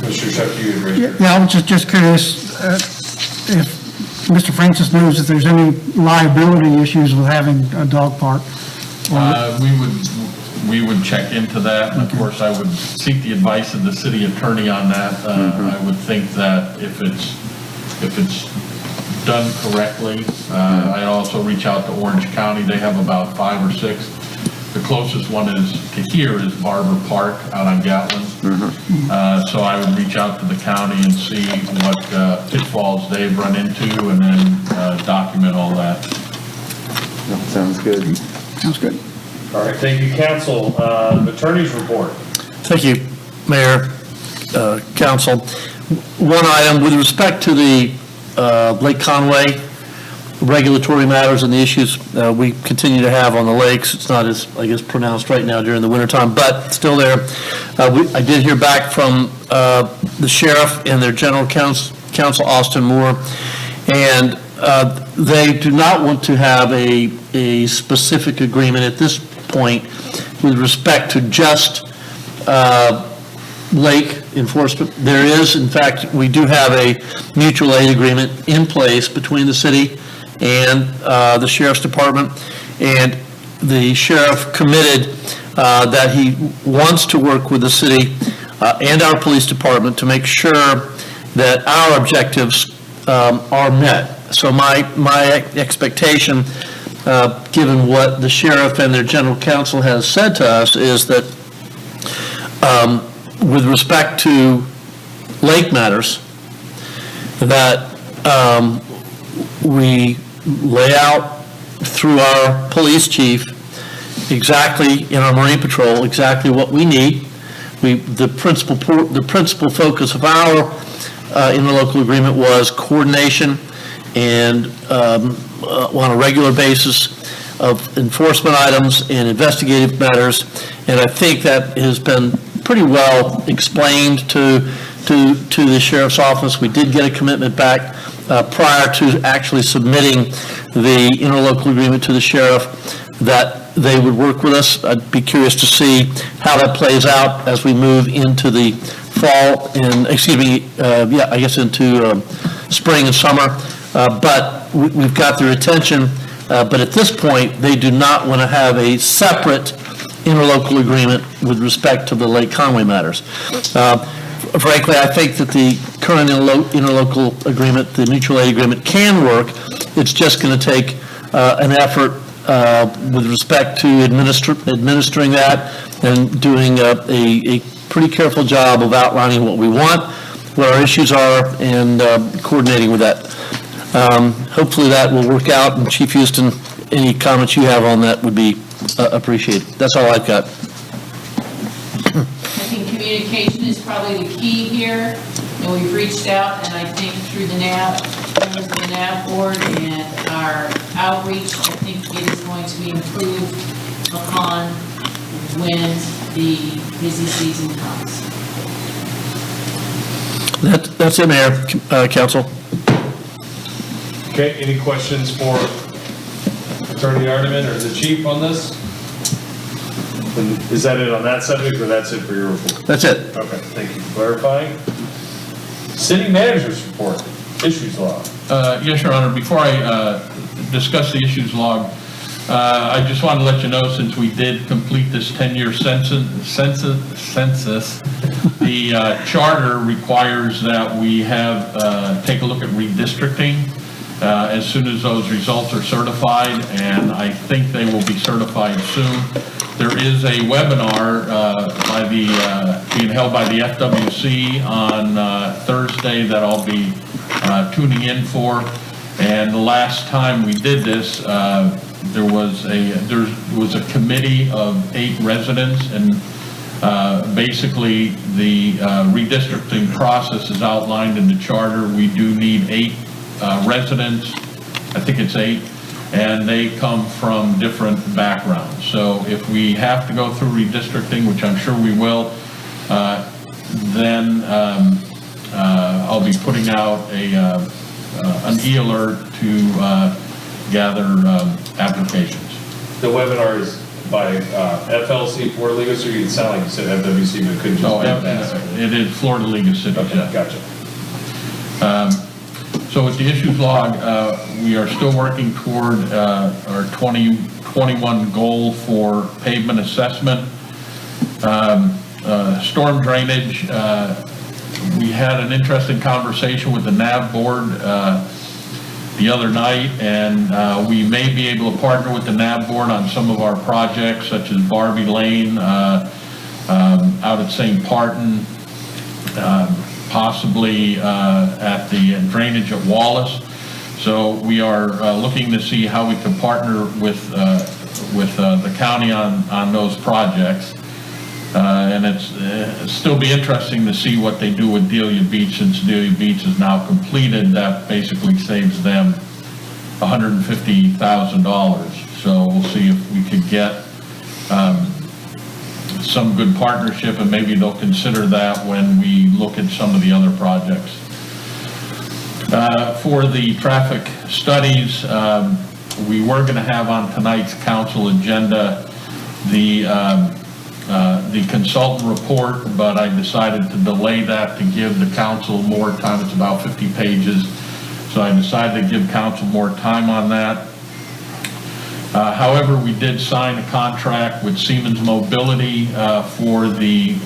Speaker 2: Mr. Shuck, you agree?
Speaker 13: Yeah, I was just curious if Mr. Francis knows if there's any liability issues with having a dog park.
Speaker 10: We would we would check into that. And of course, I would seek the advice of the city attorney on that. I would think that if it's done correctly, I'd also reach out to Orange County. They have about 5 or 6. The closest one to here is Barber Park out on Gatlin. So I would reach out to the county and see what pitfalls they've run into and then document all that.
Speaker 6: Sounds good.
Speaker 13: Sounds good.
Speaker 2: All right, thank you, council. Attorney's report.
Speaker 5: Thank you, Mayor, Council. One item with respect to the Lake Conway regulatory matters and the issues we continue to have on the lakes. It's not as, I guess, pronounced right now during the wintertime, but still there. I did hear back from the sheriff and their general counsel, Austin Moore, and they do not want to have a specific agreement at this point with respect to just lake enforcement. There is, in fact, we do have a mutual aid agreement in place between the city and the sheriff's department, and the sheriff committed that he wants to work with the city and our police department to make sure that our objectives are met. So my expectation, given what the sheriff and their general counsel has said to us, is that with respect to lake matters, that we lay out through our police chief exactly, in our Marine Patrol, exactly what we need. The principal focus of our interlocal agreement was coordination and on a regular basis of enforcement items and investigative matters, and I think that has been pretty well explained to the sheriff's office. We did get a commitment back prior to actually submitting the interlocal agreement to the sheriff that they would work with us. I'd be curious to see how that plays out as we move into the fall and, I guess into spring and summer. But we've got their attention. But at this point, they do not want to have a separate interlocal agreement with respect to the Lake Conway matters. Frankly, I think that the current interlocal agreement, the mutual aid agreement, can work. It's just going to take an effort with respect to administering that and doing a pretty careful job of outlining what we want, what our issues are, and coordinating with that. Hopefully that will work out, and Chief Houston, any comments you have on that would be appreciated. That's all I've got.
Speaker 3: I think communication is probably the key here, and we've reached out, and I think through the members of the NAV board and our outreach, I think it is going to be improved upon when the busy season comes.
Speaker 5: That's it, Mayor, Council.
Speaker 2: Okay, any questions for Attorney Arneman or the chief on this? And is that it on that subject, or that's it for your report?
Speaker 5: That's it.
Speaker 2: Okay, thank you for clarifying. City manager's report, issues log.
Speaker 10: Yes, Your Honor, before I discuss the issues log, I just wanted to let you know, since we did complete this 10-year census, the charter requires that we have take a look at redistricting as soon as those results are certified, and I think they will be certified soon. There is a webinar being held by the FWC on Thursday that I'll be tuning in for. And the last time we did this, there was a committee of 8 residents, and basically the redistricting process is outlined in the charter. We do need 8 residents, I think it's 8, and they come from different backgrounds. So if we have to go through redistricting, which I'm sure we will, then I'll be putting out an e-alert to gather applications.
Speaker 2: The webinar is by FLC, Florida League of Cities. It sounded like you said FWC, but it couldn't just be
Speaker 10: it is Florida League of Cities.
Speaker 2: Okay,
Speaker 10: yeah.
Speaker 2: Gotcha.
Speaker 10: So with the issues log, we are still working toward our 2021 goal for pavement assessment. Storm drainage, we had an interesting conversation with the NAV board the other night, and we may be able to partner with the NAV board on some of our projects, such as Barbie Lane out at St. Parton, possibly at the drainage at Wallace. So we are looking to see how we can partner with the county on those projects. And it's still be interesting to see what they do with Delia Beach, since Delia Beach is now completed. That basically saves them $150,000. So we'll see if we could get some good partnership, and maybe they'll consider that when we look at some of the other projects. For the traffic studies, we were going to have on tonight's council agenda the consultant report, but I decided to delay that to give the council more time. It's about 50 pages, so I decided to give council more time on that. However, we did sign a contract with Siemens Mobility for the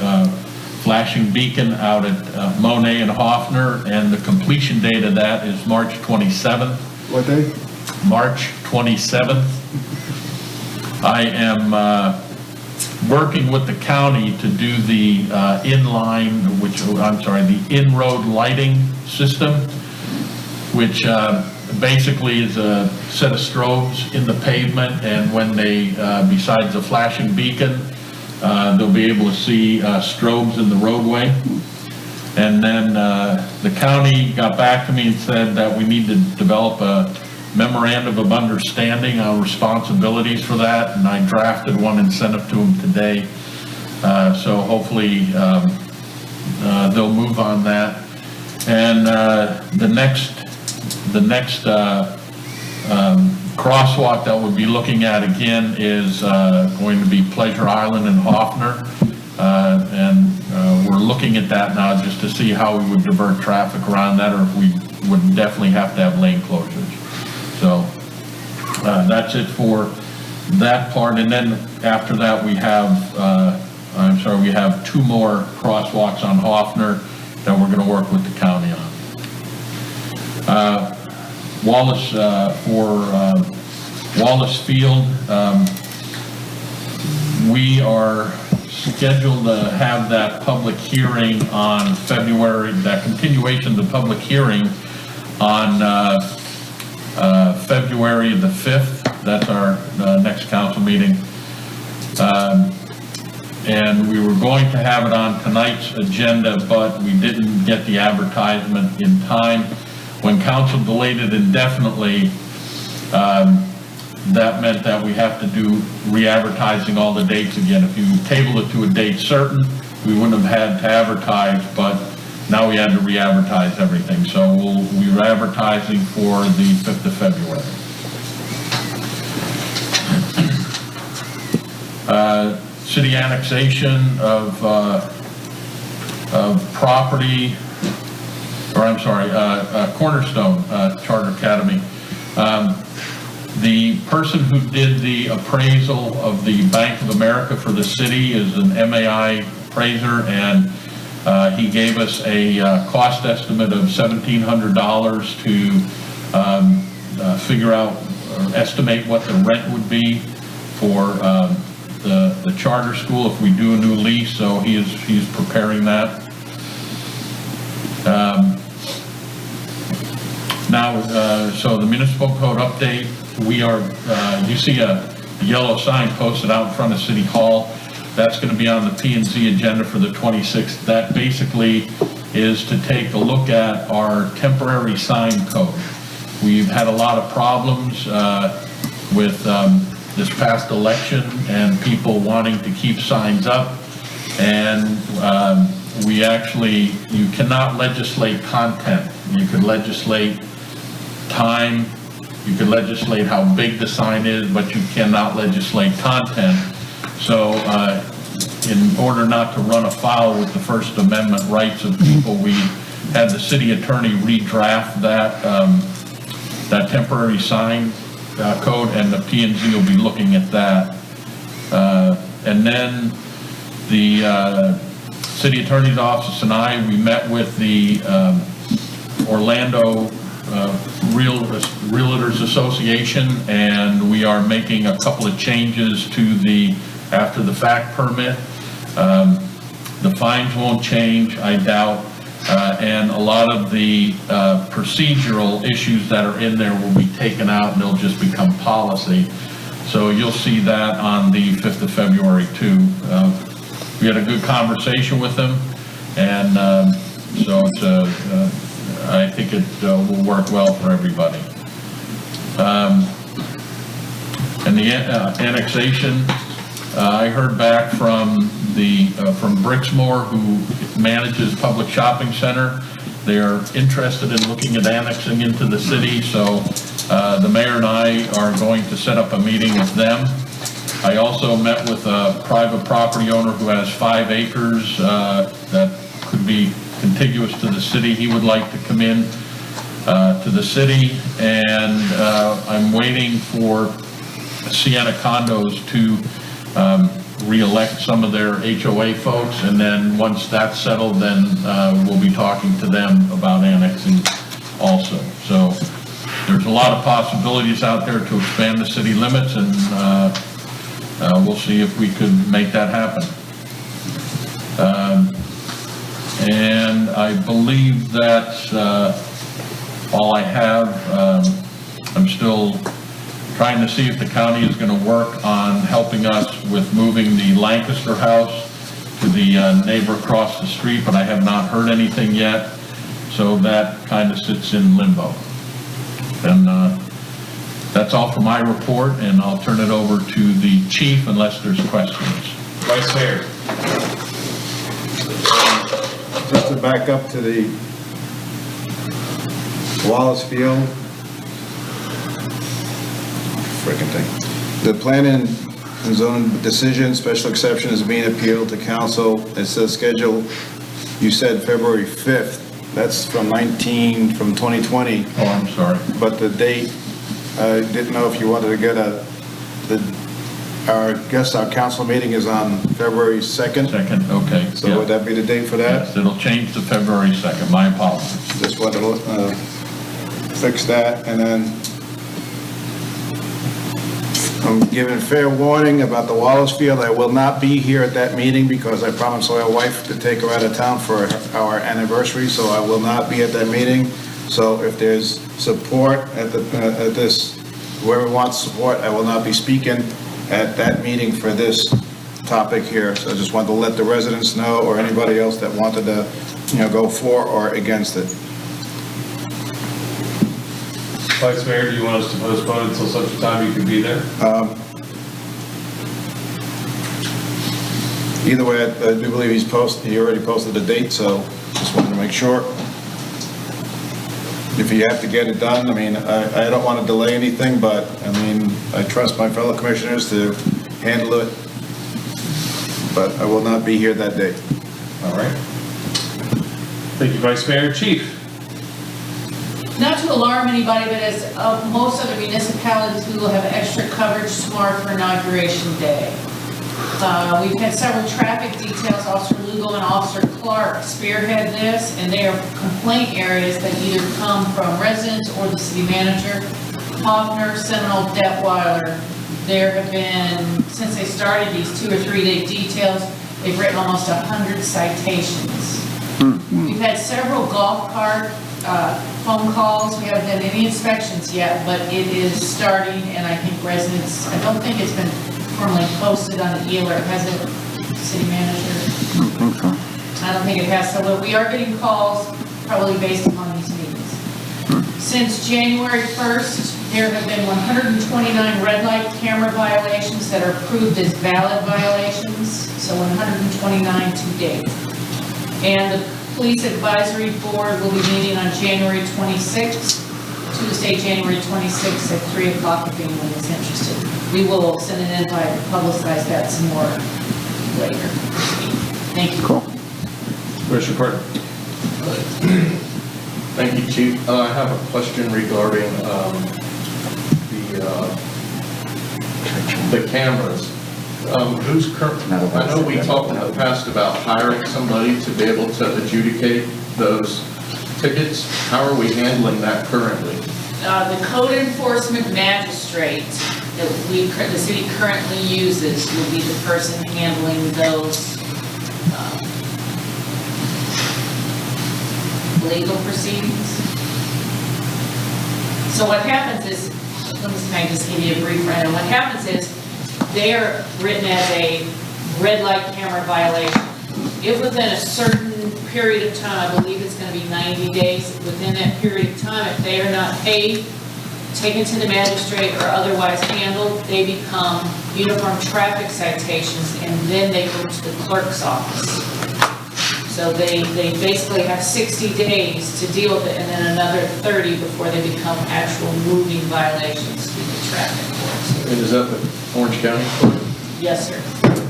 Speaker 10: flashing beacon out at Monet and Hoffner, and the completion date of that is March 27th.
Speaker 7: What day?
Speaker 10: March 27th. I am working with the county to do the the in-road lighting system, which basically is a set of strobes in the pavement, and when they, besides the flashing beacon, they'll be able to see strobes in the roadway. And then the county got back to me and said that we need to develop a memorandum of understanding on responsibilities for that, and I drafted one and sent it to them today. So hopefully they'll move on that. And the next crosswalk that we'll be looking at again is going to be Pleasure Island and Hoffner. And we're looking at that now just to see how we would divert traffic around that, or if we would definitely have to have lane closures. So that's it for that part. And then after that, we have, we have 2 more crosswalks on Hoffner that we're going to work with the county on. Wallace, for Wallace Field, we are scheduled to have that public hearing on February, that continuation of the public hearing on February the 5th. That's our next council meeting. And we were going to have it on tonight's agenda, but we didn't get the advertisement in time. When council delayed it indefinitely, that meant that we have to do re-advertising all the dates again. If you tabled it to a date certain, we wouldn't have had to advertise, but now we had to re-advertise everything. So we're advertising for the 5th of February. City annexation of property, or I'm sorry, Cornerstone Charter Academy. The person who did the appraisal of the Bank of America for the city is an MAI appraiser, and he gave us a cost estimate of $1,700 to figure out or estimate what the rent would be for the charter school if we do a new lease. So he's preparing that. So the municipal code update, we are, you see a yellow sign posted out in front of City Hall. That's going to be on the P&Z agenda for the 26th. That basically is to take a look at our temporary sign code. We've had a lot of problems with this past election and people wanting to keep signs up. And we actually, you cannot legislate content. You could legislate time, you could legislate how big the sign is, but you cannot legislate content. So in order not to run afoul with the First Amendment rights of people, we had the city attorney redraft that that temporary sign code, and the P&Z will be looking at that. And then The city attorney's office and I, we met with the Orlando Realtors Association, and we are making a couple of changes to the after the fact permit. The fines won't change, I doubt, and a lot of the procedural issues that are in there will be taken out and they'll just become policy. So you'll see that on the 5th of February too. We had a good conversation with them, and so it's I think it will work well for everybody. And the annexation, I heard back from from Brixmore, who manages Public Shopping Center. They are interested in looking at annexing into the city, so the mayor and I are going to set up a meeting with them. I also met with a private property owner who has 5 acres that could be contiguous to the city. He would like to come in to the city, and I'm waiting for Sienna Condos to re-elect some of their HOA folks, and then once that's settled, then we'll be talking to them about annexing also. So there's a lot of possibilities out there to expand the city limits, and we'll see if we could make that happen. And I believe that's all I have. I'm still trying to see if the county is going to work on helping us with moving the Lancaster house to the neighbor across the street, but I have not heard anything yet. So that kind of sits in limbo. And that's all for my report, and I'll turn it over to the chief unless there's questions.
Speaker 2: Vice Mayor.
Speaker 9: Just to back up to the Wallace Field, freaking thing. The planning and zoning decision, special exception is being appealed to council. It says schedule, you said February 5th. That's from 2020.
Speaker 10: Oh, I'm sorry.
Speaker 9: But the date, I didn't know if you wanted to get our council meeting is on February 2nd.
Speaker 10: 2nd, okay.
Speaker 9: So
Speaker 10: yep.
Speaker 9: would that be the date for that?
Speaker 10: Yes, it'll change to February 2nd. My apologies.
Speaker 9: Just wanted to fix that, and then I'm giving fair warning about the Wallace Field. I will not be here at that meeting because I promised my wife to take her out of town for our anniversary, so I will not be at that meeting. So if there's support at this, whoever wants support, I will not be speaking at that meeting for this topic here. So I just wanted to let the residents know, or anybody else that wanted to, go for or against it.
Speaker 2: Vice Mayor, do you want us to postpone until such a time you can be there?
Speaker 9: Either way, I do believe he already posted a date, so just wanted to make sure. If you have to get it done, I mean, I don't want to delay anything, but I mean, I trust my fellow commissioners to handle it, but I will not be here that day.
Speaker 2: All right. Thank you, Vice Mayor. Chief?
Speaker 3: Not to alarm anybody, but as most other municipalities, we will have extra coverage tomorrow for Inauguration Day. We've had several traffic details, Officer Lugo and Officer Clark spearhead this, and they are complaint areas that either come from residents or the city manager. Hoffner, Seminole, Detweiler, there have been, since they started these 2 or 3 day details, they've written almost 100 citations. We've had several golf cart phone calls. We haven't done any inspections yet, but it is starting, and I think residents, I don't think it's been formally posted on the e-alert, has it, city manager?
Speaker 6: I don't think so.
Speaker 3: I don't think it has, so we are getting calls probably based upon these meetings. Since January 1st, there have been 129 red light camera violations that are approved as valid violations, so 129 to date. And the Police Advisory Board will be meeting on January 26th, Tuesday, January 26th at 3 o'clock if anyone is interested. We will send an invite and publicize that some more later. Thank you.
Speaker 6: Cool.
Speaker 2: Commissioner Parton.
Speaker 12: Thank you, Chief. I have a question regarding the cameras. Who's current, I know we talked in the past about hiring somebody to be able to adjudicate those tickets. How are we handling that currently?
Speaker 3: The code enforcement magistrate that the city currently uses will be the person handling those legal proceedings. So what happens is, let me just give you a brief rundown. What happens is, they are written as a red light camera violation. If within a certain period of time, I believe it's going to be 90 days, within that period of time, if they are not paid, taken to the magistrate or otherwise handled, they become uniform traffic citations, and then they go to the clerk's office. So they basically have 60 days to deal with it, and then another 30 before they become actual moving violations to the traffic courts.
Speaker 12: And is that the Orange County clerk?
Speaker 3: Yes, sir.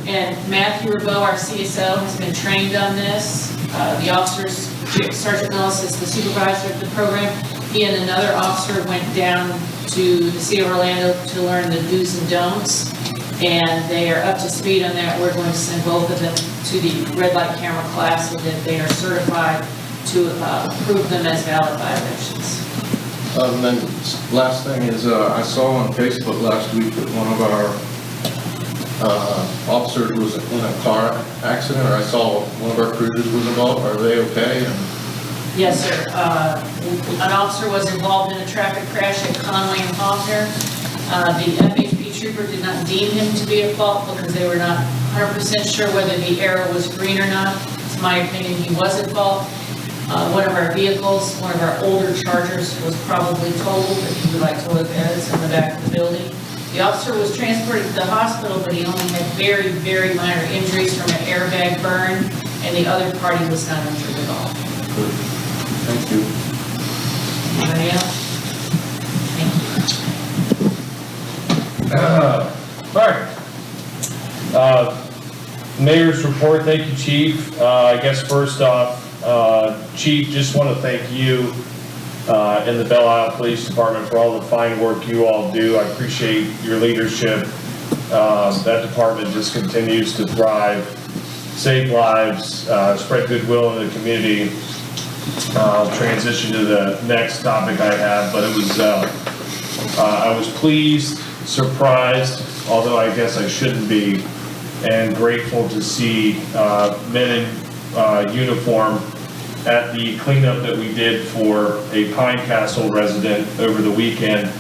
Speaker 3: And Matthew Rabeau, our CSO, has been trained on this. The officers, Sergeant Millis is the supervisor of the program. He and another officer went down to the city of Orlando to learn the do's and don'ts, and they are up to speed on that. We're going to send both of them to the red light camera class so that they are certified to prove them as valid violations.
Speaker 12: And then last thing is, I saw on Facebook last week that one of our officers was in a car accident, or I saw one of our cruisers was involved. Are they okay?
Speaker 3: Yes, sir. An officer was involved in a traffic crash at Conway and Hoffner. The FHP trooper did not deem him to be at fault because they were not 100% sure whether the arrow was green or not. It's my opinion he was at fault. One of our vehicles, one of our older Chargers, was probably totaled. If you would like to look at it, it's in the back of the building. The officer was transported to the hospital, but he only had very, very minor injuries from an airbag burn, and the other party was not injured at all.
Speaker 12: Thank you.
Speaker 3: Anybody else?
Speaker 2: All right. Mayor's report. Thank you, Chief. I guess first off, Chief, just want to thank you and the Belle Isle Police Department for all the fine work you all do. I appreciate your leadership. That department just continues to thrive, save lives, spread goodwill in the community. I'll transition to the next topic I have, but it was, I was pleased, surprised, although I guess I shouldn't be, and grateful to see men in uniform at the cleanup that we did for a Pine Castle resident over the weekend.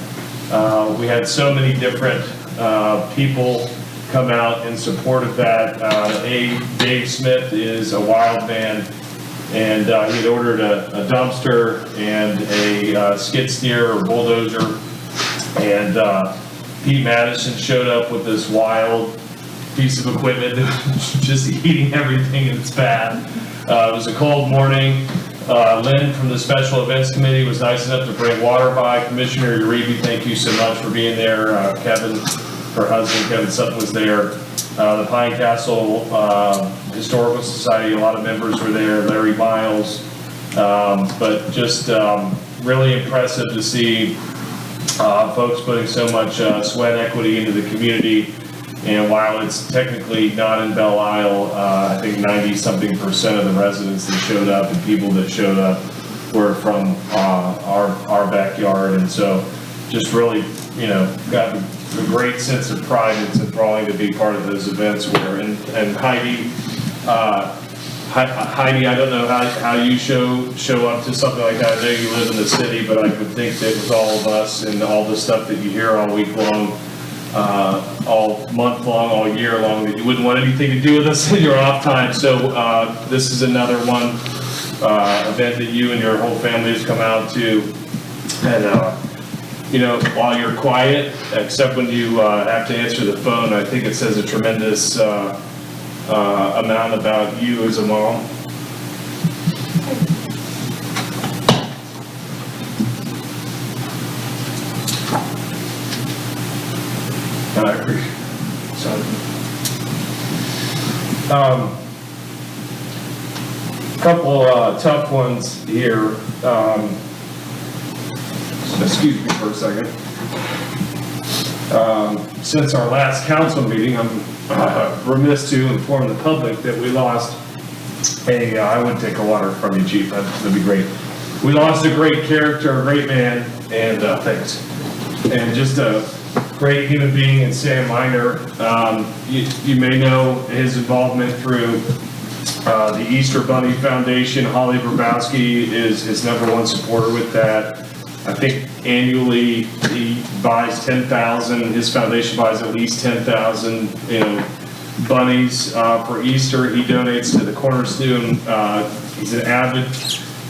Speaker 2: We had so many different people come out in support of that. Dave Smith is a wild man, and he had ordered a dumpster and a skid steer or bulldozer, and Pete Madison showed up with this wild piece of equipment that was just eating everything in its path. It was a cold morning. Lynn from the Special Events Committee was nice enough to bring water by. Commissioner Uribe, thank you so much for being there. Kevin, her husband, Kevin Sutton, was there. The Pine Castle Historical Society, a lot of members were there, Larry Miles. But just really impressive to see folks putting so much sweat equity into the community. And while it's technically not in Belle Isle, I think 90-something% of the residents that showed up and people that showed up were from our backyard. And so just really, got a great sense of pride and enthralling to be part of those events where, and Heidi, I don't know how you show up to something like that. I know you live in the city, but I would think that with all of us and all the stuff that you hear all week long, all month long, all year long, that you wouldn't want anything to do with us in your off time. So this is another one event that you and your whole family has come out to. And while you're quiet, except when you have to answer the phone, I think it says a tremendous amount about you as a mom. I appreciate it. So, couple tough ones here. Excuse me for a second. Since our last council meeting, I'm remiss to inform the public that we lost I would take a water from you, Chief, that'd be great. We lost a great character, a great man, and thanks. And just a great human being in Sam Miner. You may know his involvement through the Easter Bunny Foundation. Holly Grabowski is his #1 supporter with that. I think annually he buys 10,000, his foundation buys at least 10,000, bunnies for Easter. He donates to the Cornerstone. He's an avid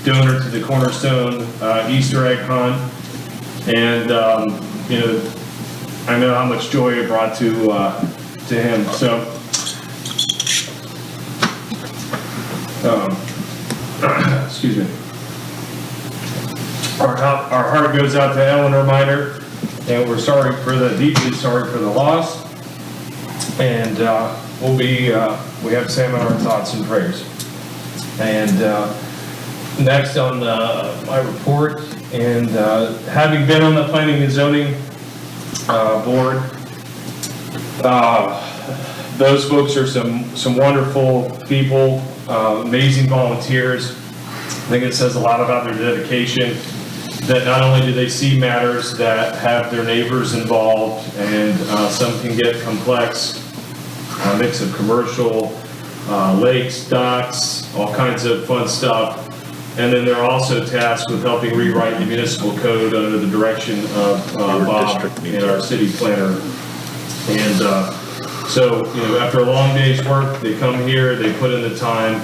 Speaker 2: donor to the Cornerstone Easter egg hunt. And, I know how much joy it brought to him. So, excuse me. Our heart goes out to Eleanor Miner, and we're deeply sorry for the loss. And we have Sam in our thoughts and prayers. And next on my report, and having been on the Planning and Zoning Board, those folks are some wonderful people, amazing volunteers. I think it says a lot about their dedication, that not only do they see matters that have their neighbors involved, and some can get complex, a mix of commercial, lakes, docks, all kinds of fun stuff. And then they're also tasked with helping rewrite the municipal code under the direction of Bob and our city planner. And so, after a long day's work, they come here, they put in the time,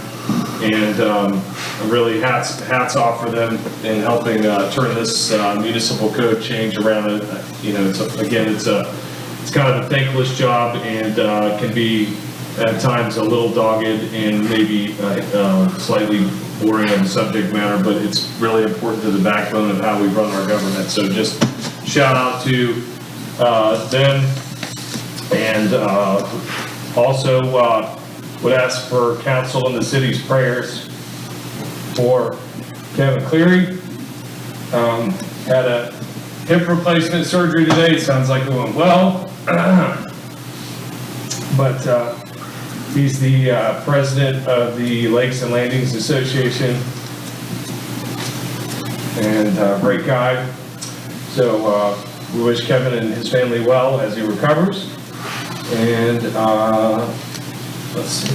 Speaker 2: and really hats off for them in helping turn this municipal code change around. It's kind of a thankless job, and can be at times a little dogged and maybe slightly boring on the subject matter, but it's really important to the backbone of how we run our government. So just shout out to them, and also would ask for council and the city's prayers for Kevin Cleary. Had a hip replacement surgery today. It sounds like it went well. But he's the president of the Lakes and Landings Association, and great guy. So we wish Kevin and his family well as he recovers. And let's see.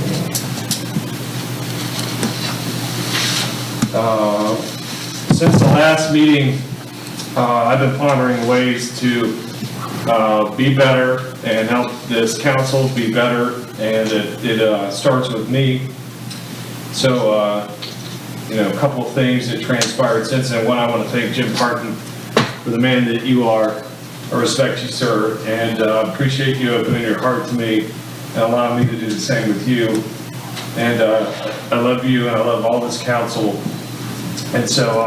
Speaker 2: Since the last meeting, I've been pondering ways to be better and help this council be better, and it starts with me. So, a couple of things that transpired since then. One, I want to thank Jim Parton for the man that you are. I respect you, sir, and appreciate you opening your heart to me and allowing me to do the same with you. And I love you, and I love all this council. And so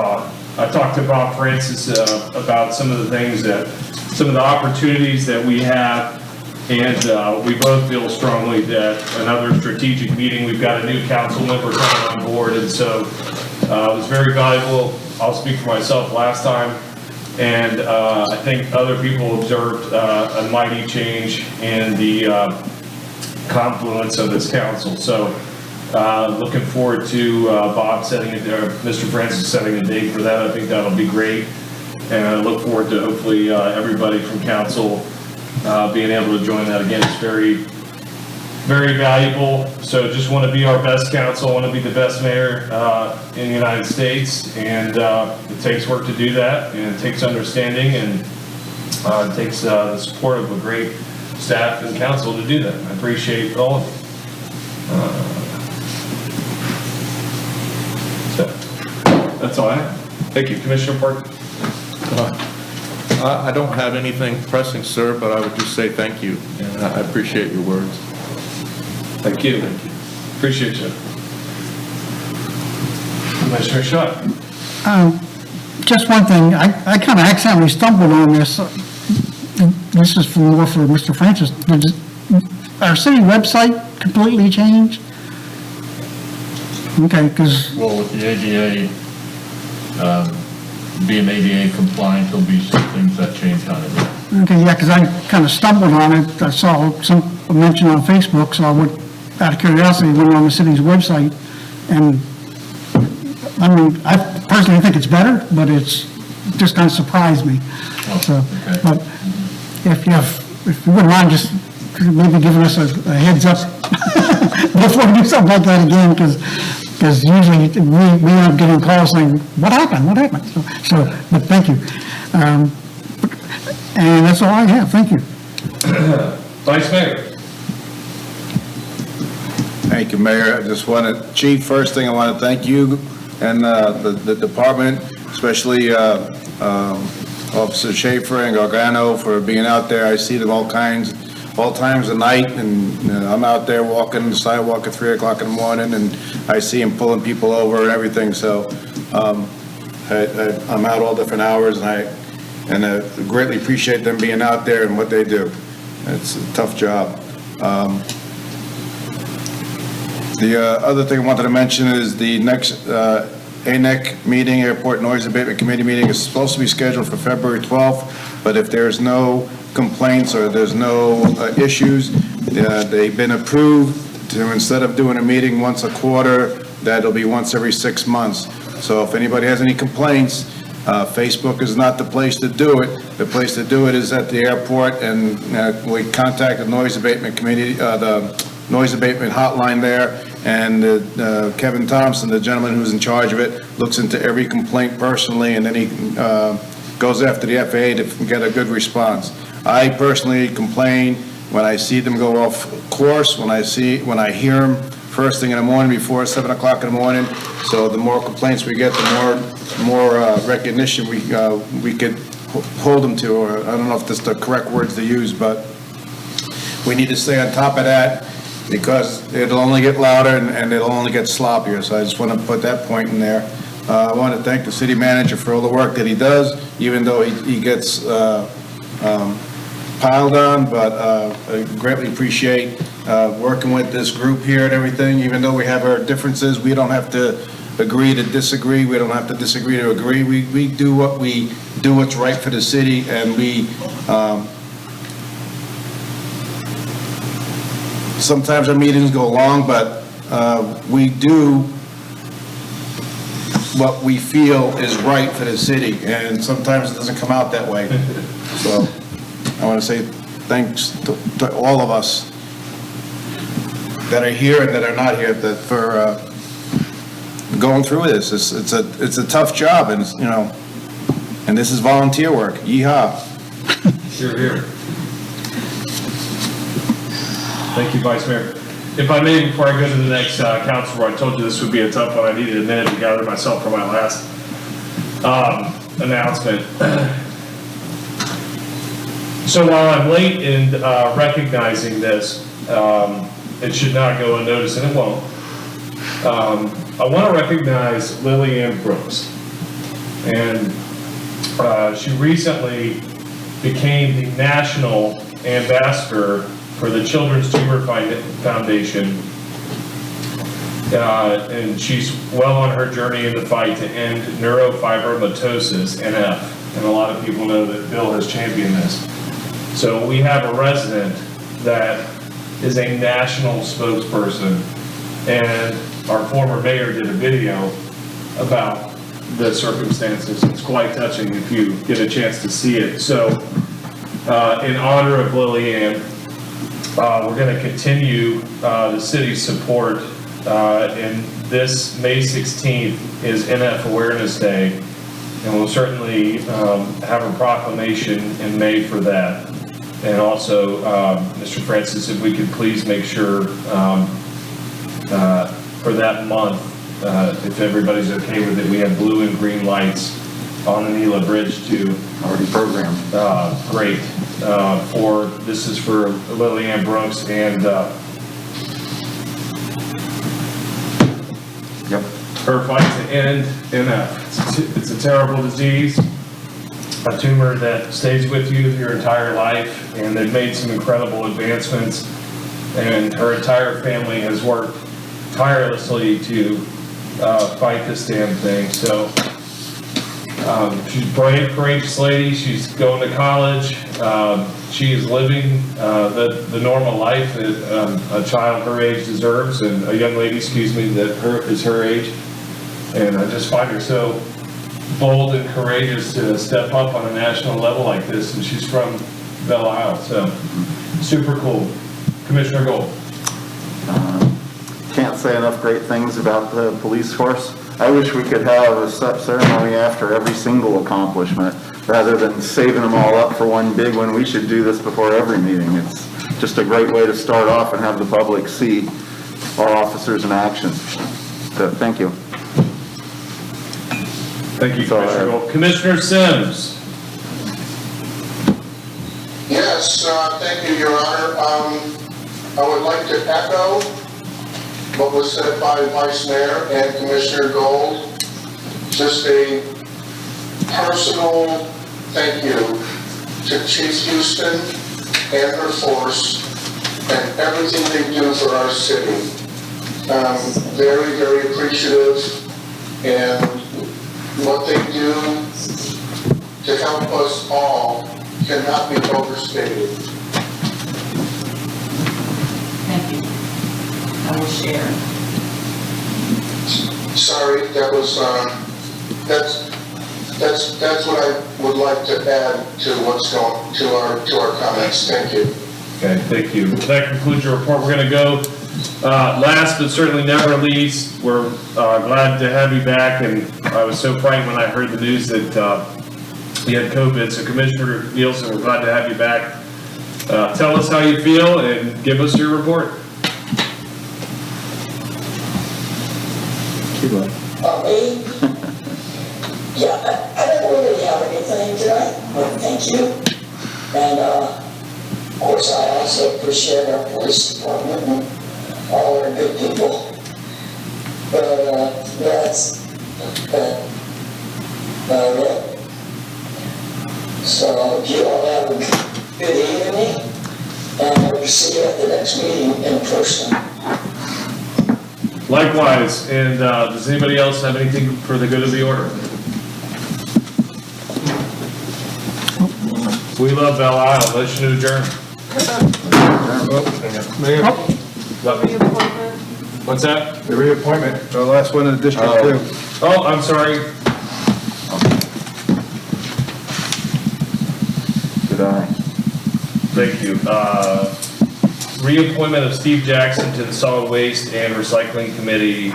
Speaker 2: I talked to Bob Francis about some of the opportunities that we have, and we both feel strongly that another strategic meeting, we've got a new council member coming on board, and so it was very valuable. I'll speak for myself last time, and I think other people observed a mighty change in the confluence of this council. So looking forward to Bob Mr. Francis setting a date for that. I think that'll be great. And I look forward to hopefully everybody from council being able to join that. Again, it's very, very valuable. So just want to be our best council, want to be the best mayor in the United States. And it takes work to do that, and it takes understanding, and it takes the support of a great staff and council to do that. I appreciate all of it. So that's all I have. Thank you, Commissioner Park.
Speaker 12: I don't have anything pressing, sir, but I would just say thank you, and I appreciate your words.
Speaker 2: Thank you. Appreciate you. Commissioner Shutt.
Speaker 13: Just one thing, I kind of accidentally stumbled on this. This is more for Mr. Francis. Did our city website completely change? Okay, because...
Speaker 10: Well, with the ADA, being ADA compliant, there'll be some things that change on it.
Speaker 13: Okay, yeah, because I kind of stumbled on it. I saw some mention on Facebook, so I went, out of curiosity, went on the city's website, and, I mean, I personally think it's better, but it's just kind of surprised me. So, but if you wouldn't mind just maybe giving us a heads up before we do something like that again, because usually we end up getting calls saying, what happened? So, but thank you. And that's all I have, thank you.
Speaker 2: Vice Mayor.
Speaker 9: Thank you, Mayor. I just wanted, Chief, first thing I want to thank you and the department, especially Officer Schaefer and Gargano for being out there. I see them all times of night, and I'm out there walking the sidewalk at 3 o'clock in the morning, and I see them pulling people over and everything. So I'm out all different hours, and I greatly appreciate them being out there and what they do. It's a tough job. The other thing I wanted to mention is the next ANEC meeting, Airport Noise Abatement Committee meeting, is supposed to be scheduled for February 12th, but if there's no complaints or there's no issues, they've been approved to, instead of doing a meeting once a quarter, that'll be once every 6 months. So if anybody has any complaints, Facebook is not the place to do it. The place to do it is at the airport, and we contact the Noise Abatement Committee, the Noise Abatement Hotline there, and Kevin Thompson, the gentleman who's in charge of it, looks into every complaint personally, and then he goes after the FAA to get a good response. I personally complain when I see them go off course, when I hear them first thing in the morning before 7 o'clock in the morning. So the more complaints we get, the more recognition we could hold them to, or I don't know if that's the correct words to use, but we need to stay on top of that, because it'll only get louder and it'll only get sloppier. So I just want to put that point in there. I want to thank the city manager for all the work that he does, even though he gets piled on, but I greatly appreciate working with this group here and everything. Even though we have our differences, we don't have to agree to disagree. We don't have to disagree to agree. We do what's right for the city, and we sometimes our meetings go long, but we do what we feel is right for the city, and sometimes it doesn't come out that way. So I want to say thanks to all of us that are here and that are not here for going through this. It's a tough job, and and this is volunteer work. Yeehaw!
Speaker 2: Here. Thank you, Vice Mayor. If I may, before I go to the next council, I told you this would be a tough one. I needed a minute to gather myself for my last announcement. So while I'm late in recognizing this, it should not go unnoticed, and it won't. I want to recognize Lillian Brooks. And she recently became the national ambassador for the Children's Tumor Foundation, and she's well on her journey in the fight to end neurofibromatosis, NF, and a lot of people know that Bill has championed this. So we have a resident that is a national spokesperson, and our former mayor did a video about the circumstances. It's quite touching if you get a chance to see it. So in honor of Lillian, we're going to continue the city's support, and this May 16th is NF Awareness Day, and we'll certainly have a proclamation in May for that. And also, Mr. Francis, if we could please make sure for that month, if everybody's okay with it, we have blue and green lights on the Nila Bridge too.
Speaker 1: Already programmed.
Speaker 2: Great. This is for Lillian Brooks and her fight to end NF. It's a terrible disease, a tumor that stays with you your entire life, and they've made some incredible advancements, and her entire family has worked tirelessly to fight this damn thing. So She's a brave, courageous lady. She's going to college. She is living the normal life that a child her age deserves, and a young lady, excuse me, that is her age. And I just find her so bold and courageous to step up on a national level like this, and she's from Belle Isle, so super cool. Commissioner Gold.
Speaker 6: Can't say enough great things about the police force. I wish we could have a ceremony after every single accomplishment, rather than saving them all up for one big one. We should do this before every meeting. It's just a great way to start off and have the public see our officers in action. So, thank you.
Speaker 2: Thank you, Commissioner Gold. Commissioner Sims.
Speaker 8: Yes, thank you, Your Honor. I would like to echo what was said by Vice Mayor and Commissioner Gold. Just a personal thank you to Chief Houston and her force and everything they do for our city. Very, very appreciative, and what they do to help us all cannot be overstated.
Speaker 3: Thank you. I will share.
Speaker 8: Sorry, that was, that's what I would like to add to what's going, to our comments. Thank you.
Speaker 2: Okay, thank you. That concludes your report. We're going to go last but certainly never least. We're glad to have you back, and I was so frightened when I heard the news that you had COVID. So Commissioner Nielsen, we're glad to have you back. Tell us how you feel and give us your report.
Speaker 4: Me? Yeah, I don't really have anything tonight, but thank you. And, of course, I also appreciate our police department and all our good people. But, that's it. So, you all have a good evening, and we'll see you at the next meeting in person.
Speaker 2: Likewise, and does anybody else have anything for the good of the order? We love Belle Isle. Motion to adjourn. What's that?
Speaker 9: The reappointment, the last one in the District 2.
Speaker 2: Oh, I'm sorry.
Speaker 6: Good eye.
Speaker 2: Thank you. Reappointment of Steve Jackson to the Solid Waste and Recycling Committee.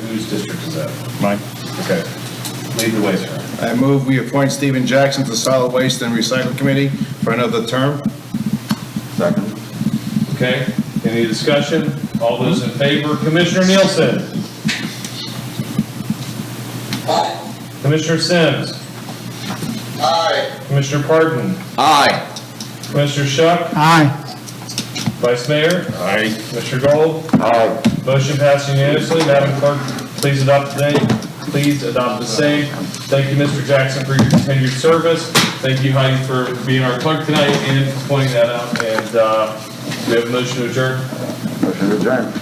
Speaker 2: Whose district is that?
Speaker 9: Mine.
Speaker 2: Okay. Lead the way, sir.
Speaker 9: I move we appoint Stephen Jackson to the Solid Waste and Recycling Committee for another term.
Speaker 6: Second.
Speaker 2: Okay. Any discussion? All those in favor? Commissioner Nielsen.
Speaker 4: Aye.
Speaker 2: Commissioner Sims.
Speaker 8: Aye.
Speaker 2: Commissioner Parton.
Speaker 1: Aye.
Speaker 2: Commissioner Shuck.
Speaker 13: Aye.
Speaker 2: Vice Mayor. Aye. Commissioner Gold.
Speaker 6: Aye.
Speaker 2: Motion passed unanimously. Madam Clerk, please adopt the same. Thank you, Mr. Jackson, for your continued service. Thank you, Heidi, for being our clerk tonight and for pointing that out. And we have a motion to adjourn.
Speaker 6: Motion to adjourn.